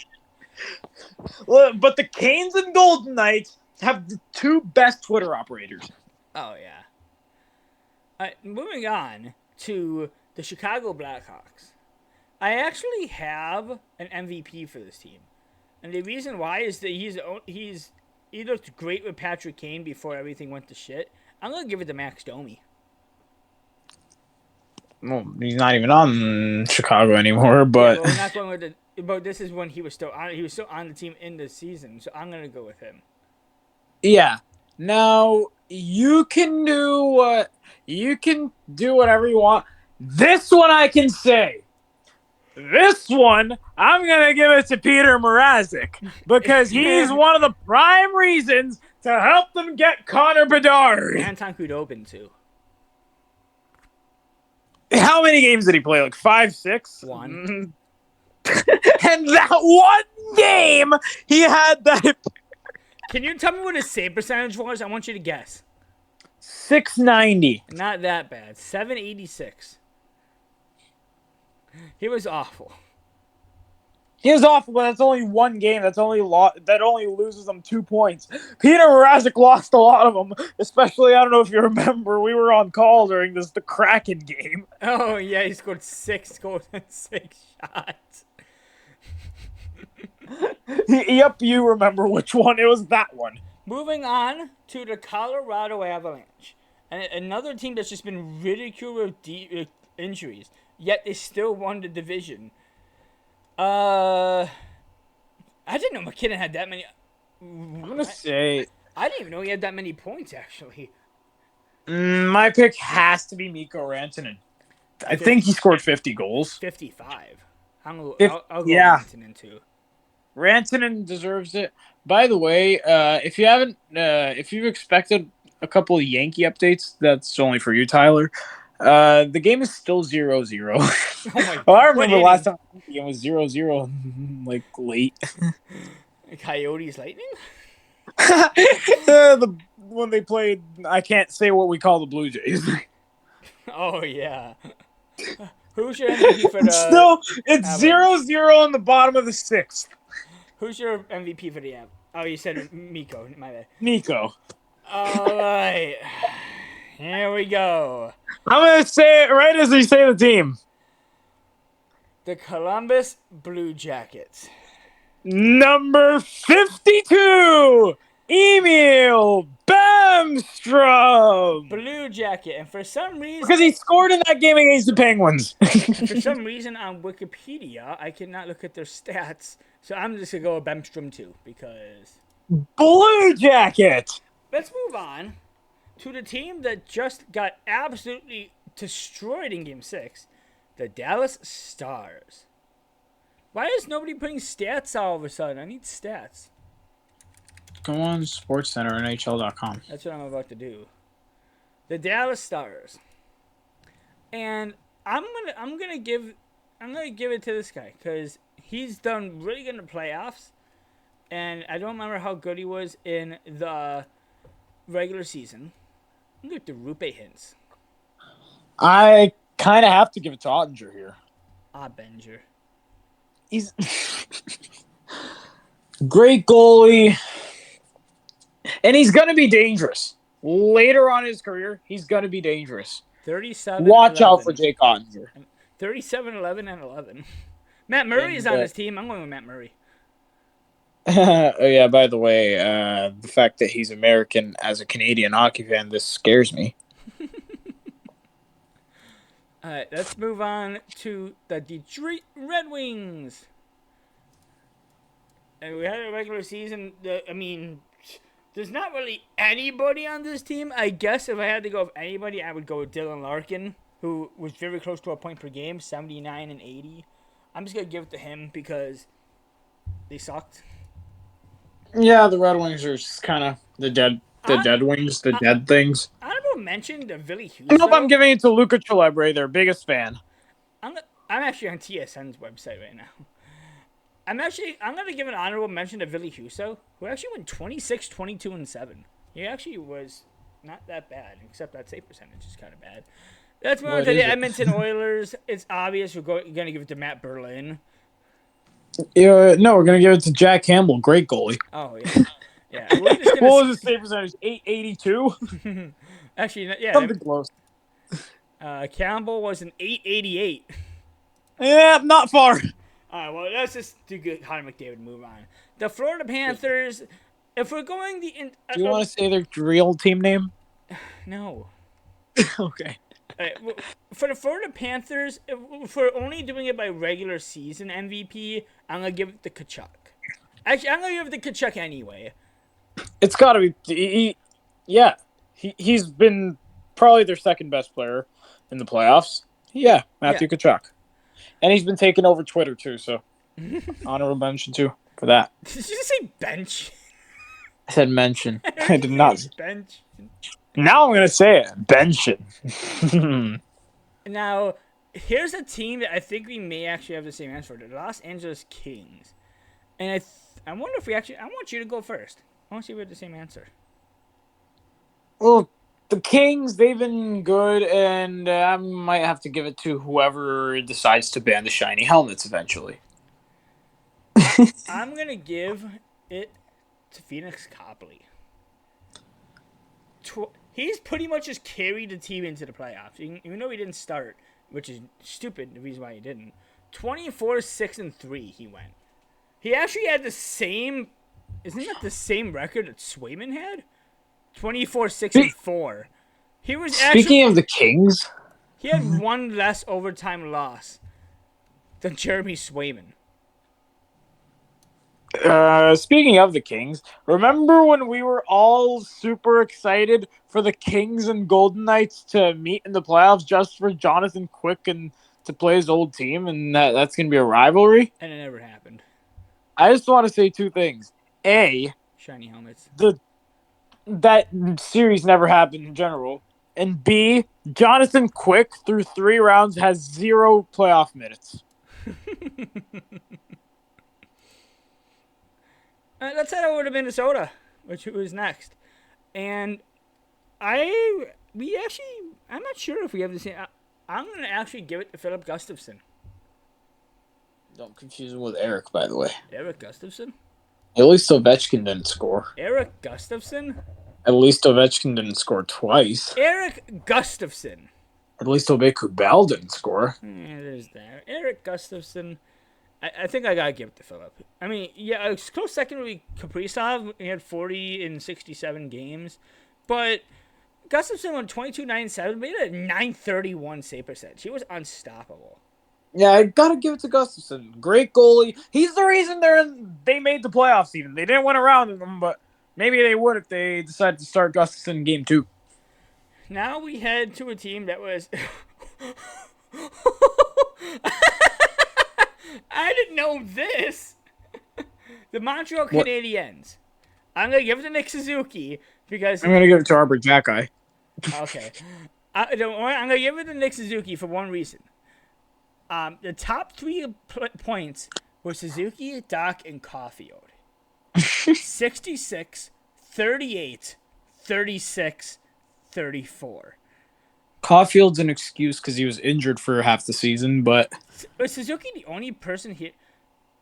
But the Canes and Golden Knights have the two best Twitter operators. Oh, yeah. Moving on to the Chicago Blackhawks. I actually have an MVP for this team. And the reason why is that he looked great with Patrick Kane before everything went to shit. I'm going to give it to Max Domi. Well, he's not even on Chicago anymore, but... Yeah, well, we're not going with it. But this is when he was still on the team in the season, so I'm going to go with him. Yeah. Now, you can do whatever you want. This one I can say. This one, I'm going to give it to Peter Mrazek because he's one of the prime reasons to help them get Connor Bedard. Anton Khudobin, too. How many games did he play? Like 5, 6? One. And that one game, he had that... Can you tell me what his save percentage was? I want you to guess. 690. Not that bad. 786. He was awful. He was awful, but that's only one game. That only loses them 2 points. Peter Mrazek lost a lot of them, especially, I don't know if you remember, we were on call during the Kraken game. Oh, yeah, he scored 6 goals and 6 shots. Yep, you remember which one. It was that one. Moving on to the Colorado Avalanche. And another team that's just been ridiculed with injuries, yet they still won the division. I didn't know McKinnon had that many. I'm going to say... I didn't even know he had that many points, actually. My pick has to be Mikko Rantanen. I think he scored 50 goals. 55. I'll go Rantanen, too. Rantanen deserves it. By the way, if you've expected a couple of Yankee updates, that's only for you, Tyler. The game is still 0-0. Oh my well, I remember last time the game was 0-0, like late. Coyotes Lightning? When they played, I can't say what we call the Blue Jays. Oh, yeah. Who's your MVP for the... It's 0-0 in the bottom of the 6th. Who's your MVP for the app? Oh, you said Mikko. My bad. Mikko. All right. Here we go. I'm going to say it right as we say the team. The Columbus Blue Jackets. Number 52. Emil Bamstrom! Blue Jacket, and for some reason, Because he scored in that game against the Penguins. on Wikipedia, I cannot look at their stats, so I'm just gonna go with Bemstrom too because. Blue Jacket! Let's move on to the team that just got absolutely destroyed in Game 6, the Dallas Stars. Why is nobody putting stats all of a sudden? I need stats. Go on SportsCenter, NHL.com. That's what I'm about to do. The Dallas Stars. And I'm gonna give it to this guy because he's done really good in the playoffs, and I don't remember how good he was in the regular season. I'm gonna give it to Rupe Hintz. I kind of have to give it to Ottinger here. Benger. He's great goalie, and he's gonna be dangerous later on in his career. He's gonna be dangerous. 37. Watch 11. out for Jake Ottinger. 37, 11, and 11. Matt Murray is on his team. I'm going with Matt Murray. Oh, yeah, by the way, the fact that he's American as a Canadian hockey fan, this scares me. All right, let's move on to the Detroit Red Wings. And we had a regular season. There's not really anybody on this team. I guess if I had to go with anybody, I would go with Dylan Larkin, who was very close to a point per game, 79 and 80. I'm just going to give it to him because they sucked. Yeah, the Red Wings are just kind of the dead wings, the dead things. Honorable mention to Billy Huso. Nope, I'm giving it to Luca Celebre, their biggest fan. I'm actually on TSN's website right now. I'm going to give an honorable mention to Billy Huso, who actually went 26, 22, and 7. He actually was not that bad, except that save percentage is kind of bad. That's more to the Edmonton Oilers. It's obvious we're going to give it to Matt Berlin. No, we're going to give it to Jack Campbell, great goalie. Oh, yeah. Yeah. What was his save percentage? 882? Actually, yeah. Something close. Campbell was an 888. Yeah, not far. All right, well, let's just do good. Connor McDavid, move on. The Florida Panthers, if we're going the... Do you want to say their real team name? No. Okay. For the Florida Panthers, if we're only doing it by regular season MVP, I'm going to give it to Tkachuk. Actually, I'm going to give it to Tkachuk anyway. It's got to be... He's been probably their second best player in the playoffs. Yeah, Matthew Tkachuk. And he's been taking over Twitter, too, so honorable mention, too, for that. Did you just say bench? I said mention. I did not. Bench. Now I'm going to say it. Benching. Now, here's a team that I think we may actually have the same answer for. The Los Angeles Kings. And I wonder if we actually... I want you to go first. I want to see if we have the same answer. Well, the Kings, they've been good, and I might have to give it to whoever decides to ban the shiny helmets eventually. I'm going to give it to Phoenix Copley. He's pretty much just carried the team into the playoffs, even though he didn't start, which is stupid, the reason why he didn't. 24, 6, and 3 he went. He actually had the same... Isn't that the same record that Swayman had? 24, 6, and 4. He was Speaking of the Kings... He had one less overtime loss than Jeremy Swayman. Speaking of the Kings, remember when we were all super excited for the Kings and Golden Knights to meet in the playoffs just for Jonathan Quick and to play his old team, and that's going to be a rivalry? And it never happened. I just want to say two things. A, shiny helmets. That series never happened in general. And B, Jonathan Quick through 3 rounds has 0 playoff minutes. Let's head over to Minnesota, which was next. And I'm not sure if we have the same. I'm going to actually give it to Philip Gustafson. Don't confuse him with Eric, by the way. Eric Gustafson? At least Ovechkin didn't score. Eric Gustafson? At least Ovechkin didn't score twice. Eric Gustafson. At least Obey Kubel didn't score. Yeah, there's that. Eric Gustafson. I think I gotta give it to Philip. I mean, yeah, a close second would be Kaprizov. He had 40 in 67 games, but Gustafsson won 22.97, but he had a 931 save percentage. He was unstoppable. Yeah, I gotta give it to Gustafsson. Great goalie. He's the reason they made the playoffs. Even they didn't win a round of them, but maybe they would if they decided to start Gustafsson in game 2. Now we head to a team that was. I didn't know this. The Montreal Canadiens. I'm gonna give it to Nick Suzuki because I'm gonna give it to Arbor Jacki. okay. I'm gonna give it to Nick Suzuki for one reason. The top 3 points were Suzuki, Doc, and Caulfield. 66, 38, 36, 34. Caulfield's an excuse because he was injured for half the season, but Was Suzuki the only person here?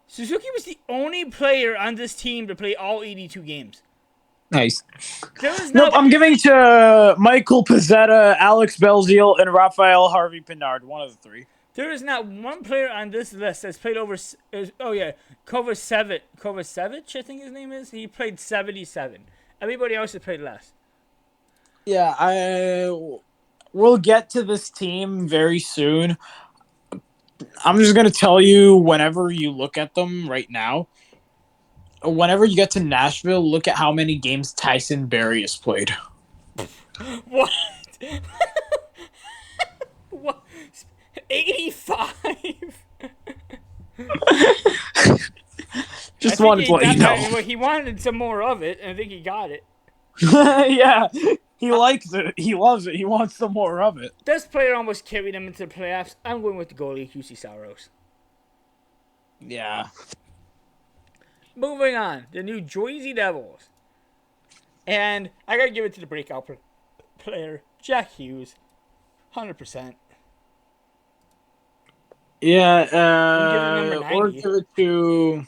Suzuki was the only player on this team to play all 82 games. nice. There was Nope, I'm giving to Michael Pezzetta, Alex Belzile, and Raphael Harvey Pinard. One of the 3. There is not one player on this list that's played over. Kovacevic, I think his name is. He played 77. Everybody else has played less. Yeah, we'll get to this team very soon. I'm just going to tell you, whenever you look at them right now, whenever you get to Nashville, look at how many games Tyson Barrie has played. What? What? 85? Just wanted to let you know. Well, he wanted some more of it, and I think he got it. Yeah, he likes it. He loves it. He wants some more of it. This player almost carried him into the playoffs. I'm going with the goalie, QC Saros. Yeah. Moving on, the New Jersey Devils. And I got to give it to the breakout player, Jack Hughes. 100%. Yeah, or give it to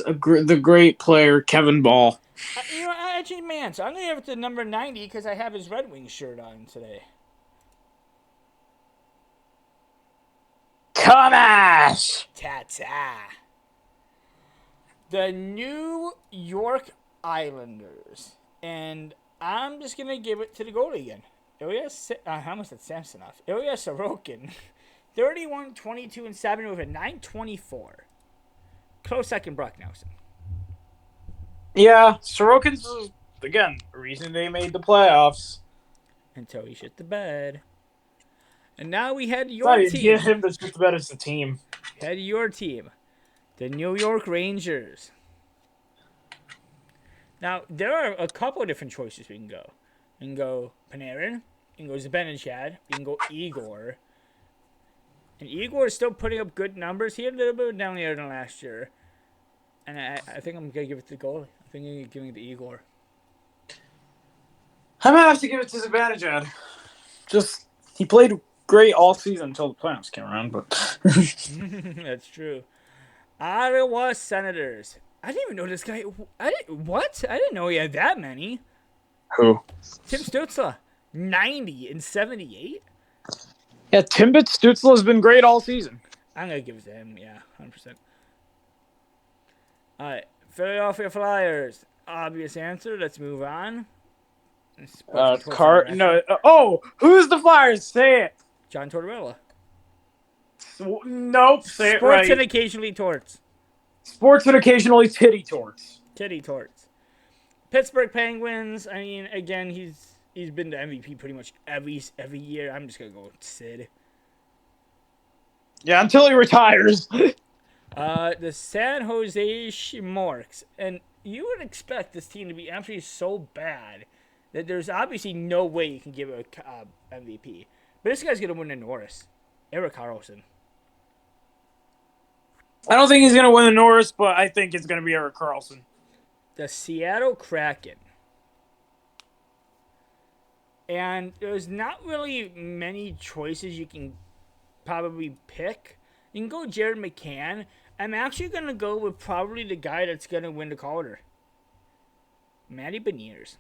the great player, Kevin Ball. I changed my answer. I'm going to give it to number 90 because I have his Red Wings shirt on today. Thomas! Ta-ta. The New York Islanders. And I'm just going to give it to the goalie again. How much did Samsonov? Ilya Sorokin. 31, 22, and 7 with a 924. Close second, Brock Nelson. Yeah, Sorokin's, again, the reason they made the playoffs. Until he shit the bed. And now we head to your team. Yeah, him to shit the bed as the team. Head to your team. The New York Rangers. Now, there are a couple of different choices we can go. We can go Panarin. We can go Zibanejad. We can go Igor. And Igor is still putting up good numbers. He had a little bit down there than last year. And I think I'm going to give it to the goalie. I think I'm giving it to Igor. I'm going to have to give it to Zibanejad. He played great all season until the playoffs came around. But That's true. Ottawa Senators. I didn't even know this guy. What? I didn't know he had that many. Who? Tim Stützle. 90 and 78. Yeah, Timbit Stützle has been great all season. I'm going to give it to him, yeah, 100%. All right, Philadelphia Flyers. Obvious answer. Let's move on. Who's the Flyers? Say it. John Tortorella. Nope, say it right. Sports and occasionally torts. Sports and occasionally titty torts. Titty torts. Pittsburgh Penguins. I mean, again, he's been the MVP pretty much every year. I'm just going to go with Sid. Yeah, until he retires. The San Jose Sharks. And you would expect this team to be absolutely so bad that there's obviously no way you can give it a MVP. But this guy's going to win the Norris. Erik Karlsson. I don't think he's going to win the Norris, but I think it's going to be Erik Karlsson. The Seattle Kraken. And there's not really many choices you can probably pick. You can go Jared McCann. I'm actually going to go with probably the guy that's going to win the Calder. Matty Beniers.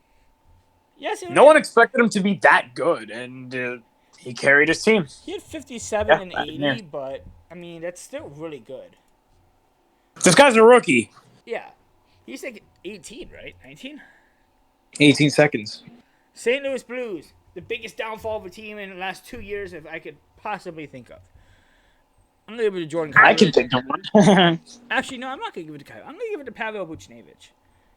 Yes, no one expected him to be that good, and he carried his team. He had 57 and 80, but I mean, that's still really good. This guy's a rookie. Yeah. He's like 18, right? 19? 18 seconds. St. Louis Blues, the biggest downfall of a team in the last 2 years if I could possibly think of. I'm going to give it to Jordan Kyrou. I can think of one. Actually, no, I'm not going to give it to Kyrou. I'm going to give it to Pavel Buchnevich.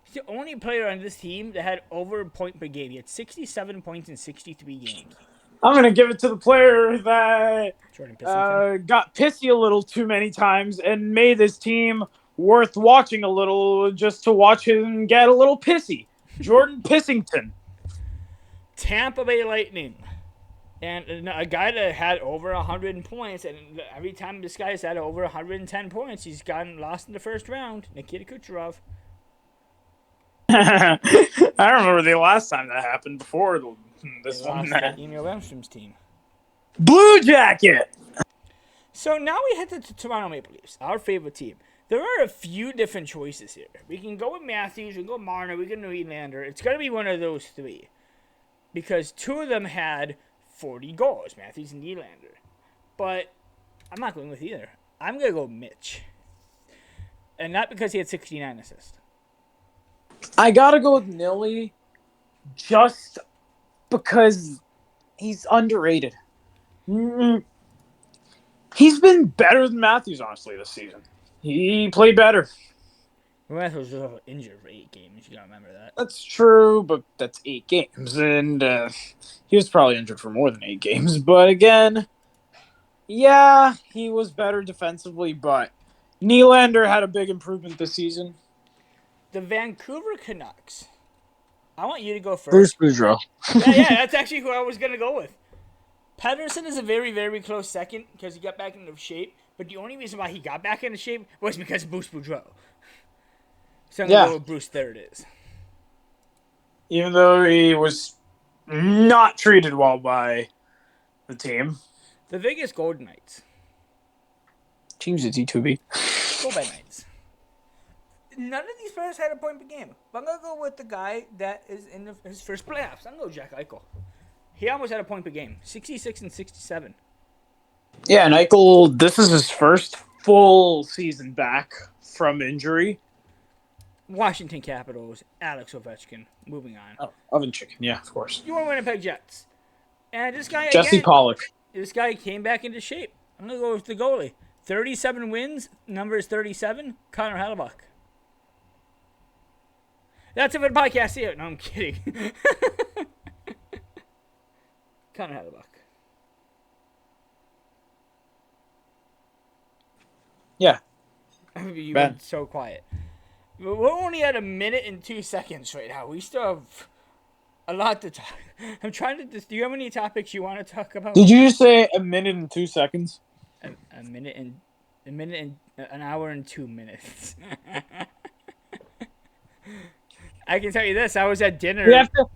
He's the only player on this team that had over a point per game. He had 67 points in 63 games. I'm going to give it to the player that Jordan Pissington. got pissy a little too many times and made this team worth watching a little just to watch him get a little pissy. Jordan Pissington. Tampa Bay Lightning. And a guy that had over 100 points, and every time this guy's had over 110 points, he's gotten lost in the first round. Nikita Kucherov. I remember the last time that happened before this one. Emil Bemstrom's team. Blue Jacket! So now we head to the Toronto Maple Leafs, our favorite team. There are a few different choices here. We can go with Matthews, we can go Marner, we can go Nylander. It's going to be one of those three. Because two of them had 40 goals, Matthews and Nylander. But I'm not going with either. I'm going to go Mitch. And not because he had 69 assists. I gotta go with Nilly just because he's underrated. He's been better than Matthews, honestly, this season. He played better. Matthews was injured for 8 games. You gotta remember that. That's true, but that's 8 games. And he was probably injured for more than 8 games. But again, yeah, he was better defensively, but Nylander had a big improvement this season. The Vancouver Canucks. I want you to go Bruce first. Boudreau. yeah, that's actually who I was going to go with. Pedersen is a very, very close second because he got back into shape. But the only reason why he got back into shape was because of Bruce Boudreau. So I'm going to go with Bruce third is. Even though he was not treated well by the team. The Vegas Golden Knights. Teams at D2B. Go by Knights. None of these players had a point per game. But I'm going to go with the guy that is in his first playoffs. I'm going to go Jack Eichel. He almost had a point per game. 66 and 67. Yeah, and Eichel, this is his first full season back from injury. Washington Capitals, Alex Ovechkin. Moving on. Oh, Oven Chicken, yeah, of course. You want Winnipeg Jets. And this guy, Jesse again, Pollock. This guy came back into shape. I'm going to go with the goalie. 37 wins. Number is 37. Connor Hellebuck. That's it for the podcast here. No, I'm kidding. Connor Hellebuck. Yeah. You were so quiet. We're only at 1 minute and 2 seconds right now. We still have a lot to talk. I'm trying to. Do you have any topics you want to talk about? Did you just say 1 minute and 2 seconds? A minute and an hour and 2 minutes. I can tell you this. I was at dinner. We have to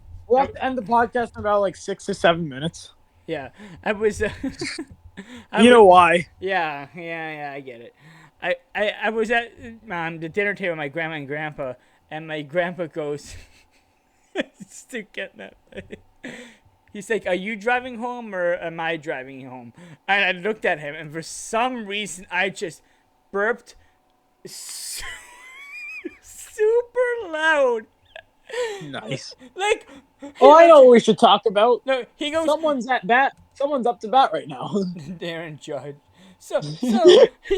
end the podcast in about like 6 to 7 minutes. Yeah, I was. You know why? Yeah, I get it. I was at the dinner table with my grandma and grandpa, and my grandpa goes, still getting that. He's like, "Are you driving home or am I driving home?" And I looked at him, and for some reason, I just burped super loud. Nice. Like, I know what we should talk about. No, he goes. Someone's at bat. Someone's up to bat right now. Darren Judge. So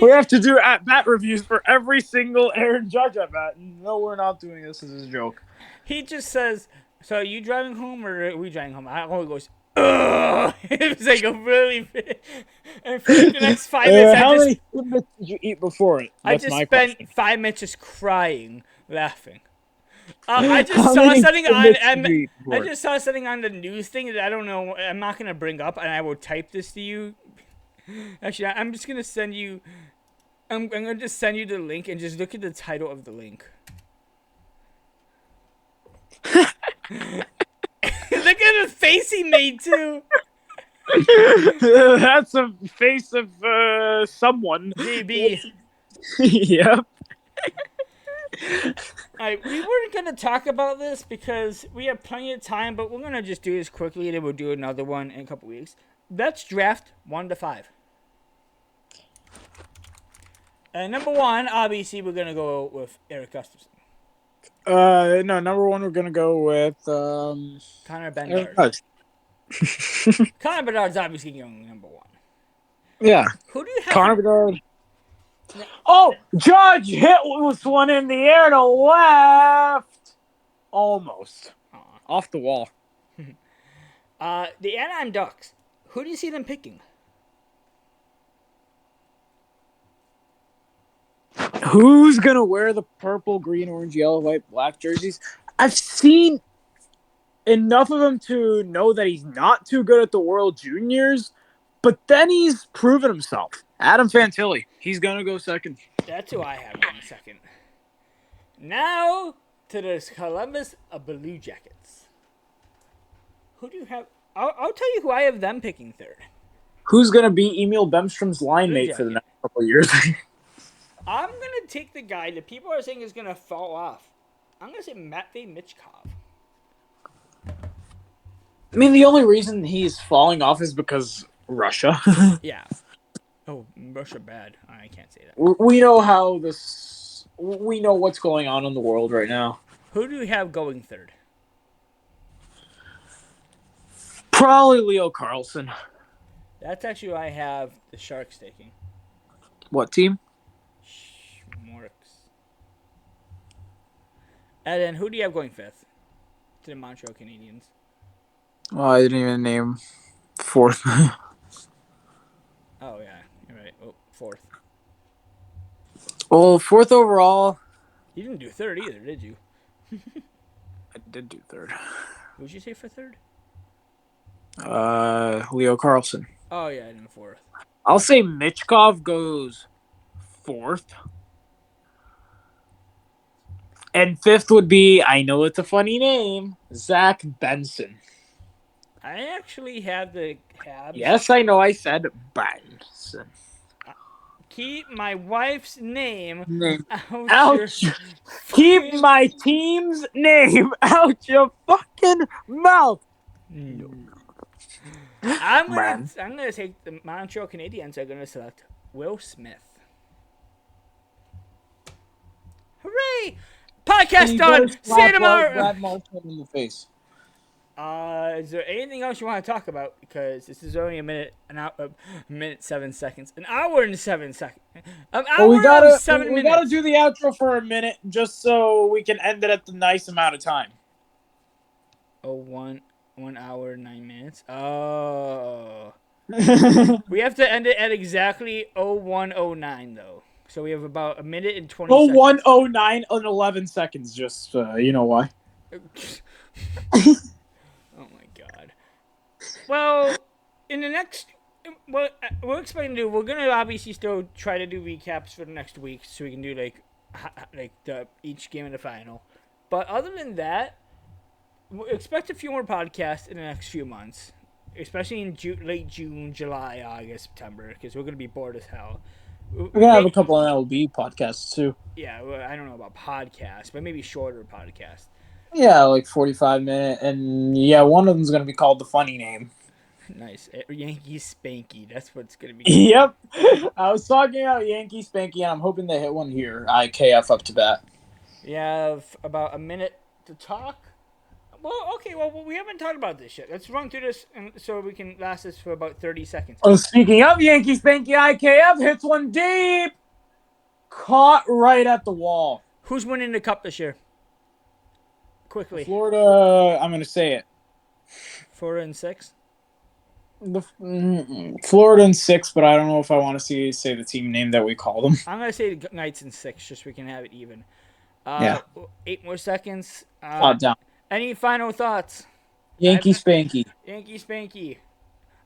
we have to do at bat reviews for every single Aaron Judge at bat. No, we're not doing this as a joke. He just says, "So are you driving home or are we driving home?" I only goes, "Ugh." It was like a really and for the next 5 minutes, how many minutes did you eat before it? That's I just spent question. 5 minutes just crying, laughing. I just saw something on. I just saw something on the news thing that I don't know. I'm not gonna bring up, and I will type this to you. Actually, I'm just gonna send you. I'm gonna just send you the link and just look at the title of the link. Look at the face he made too. That's a face of someone. JB. Yep. Alright, we weren't going to talk about this because we have plenty of time, but we're going to just do this quickly and then we'll do another one in a couple weeks. Let's draft 1 to 5. And number one, obviously, we're gonna go with Eric Gustafson. No, number one, we're gonna go with Connor Aaron Bedard. Judge. Connor Bedard's obviously going number one. Yeah, Who do you have? Connor Bedard. Oh, Judge hit this one in the air to left, almost off the wall. The Anaheim Ducks. Who do you see them picking? Who's gonna wear the purple, green, orange, yellow, white, black jerseys? I've seen enough of him to know that he's not too good at the World Juniors, but then he's proven himself. Adam Fantilli. He's gonna go second. That's who I have going second. Now to the Columbus Blue Jackets. Who do you have? I'll tell you who I have them picking third. Who's gonna be Emil Bemstrom's line Blue mate for the Jacket. next couple of years? I'm gonna take the guy that people are saying is gonna fall off. I'm gonna say Matvey Michkov. I mean, the only reason he's falling off is because Russia. Yeah. Oh, Russia bad. I can't say that. We know how this. We know what's going on in the world right now. Who do we have going third? Probably Leo Carlson. That's actually who I have the Sharks taking. What team? Morks. And then who do you have going fifth? To the Montreal Canadiens. Well, I didn't even name fourth. Oh, yeah. You're right. Oh, fourth. Well, fourth overall. You didn't do third either, did you? I did do third. Who'd you say for third? Leo Carlson. Oh, yeah, I did fourth. I'll say Michkov goes fourth. And fifth would be, I know it's a funny name, Zach Benson. I actually have the Habs. Yes, I know I said Benson. Keep my wife's name out Ouch. your Keep my team's name out your fucking mouth. No. I'm gonna take the Montreal Canadiens. Are gonna select Will Smith. Hooray! Podcast done. See you tomorrow. Brad Marchand in the face. Is there anything else you want to talk about? Because this is only a minute 7 seconds, an hour and 7 seconds, an hour We and 7 minutes. We gotta do the outro for a minute just so we can end it at the nice amount of time. Oh, 1 hour 9 minutes. Oh, we have to end it at exactly 0109 though. So we have about a minute and 20 seconds. 0109 and 11 seconds. Just you know why. Oh my god. Well, in the next, what we're expecting to do, we're gonna obviously still try to do recaps for the next week, so we can do like each game in the final. But other than that, expect a few more podcasts in the next few months, especially in late June, July, August, September, because we're gonna be bored as hell. We're gonna have a couple of MLB podcasts too. Yeah, well, I don't know about podcasts, but maybe shorter podcasts. Yeah, like 45-minute, and yeah, one of them's gonna be called The Funny Name. Nice. Yankee Spanky. That's what's gonna be. Yep. I was talking about Yankee Spanky, and I'm hoping they hit one here. IKF up to bat. We have about a minute to talk. Well, okay. Well, we haven't talked about this yet. Let's run through this, so we can last this for about 30 seconds. Oh, speaking of Yankee Spanky, IKF hits one deep, caught right at the wall. Who's winning the cup this year? Quickly. Florida. I'm gonna say it. 4-6. Florida in 6, but I don't know if I want to say the team name that we call them. I'm gonna say the Knights in 6, just so we can have it even. Yeah. 8 more seconds. Down. Any final thoughts? Yankee Spanky. Yankee Spanky.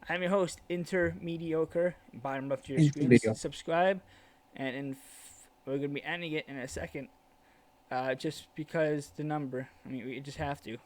I'm your host, IntermedioPodcast. Bottom left of your screen. Subscribe, and we're gonna be ending it in a second. Just because the number. I mean, we just have to.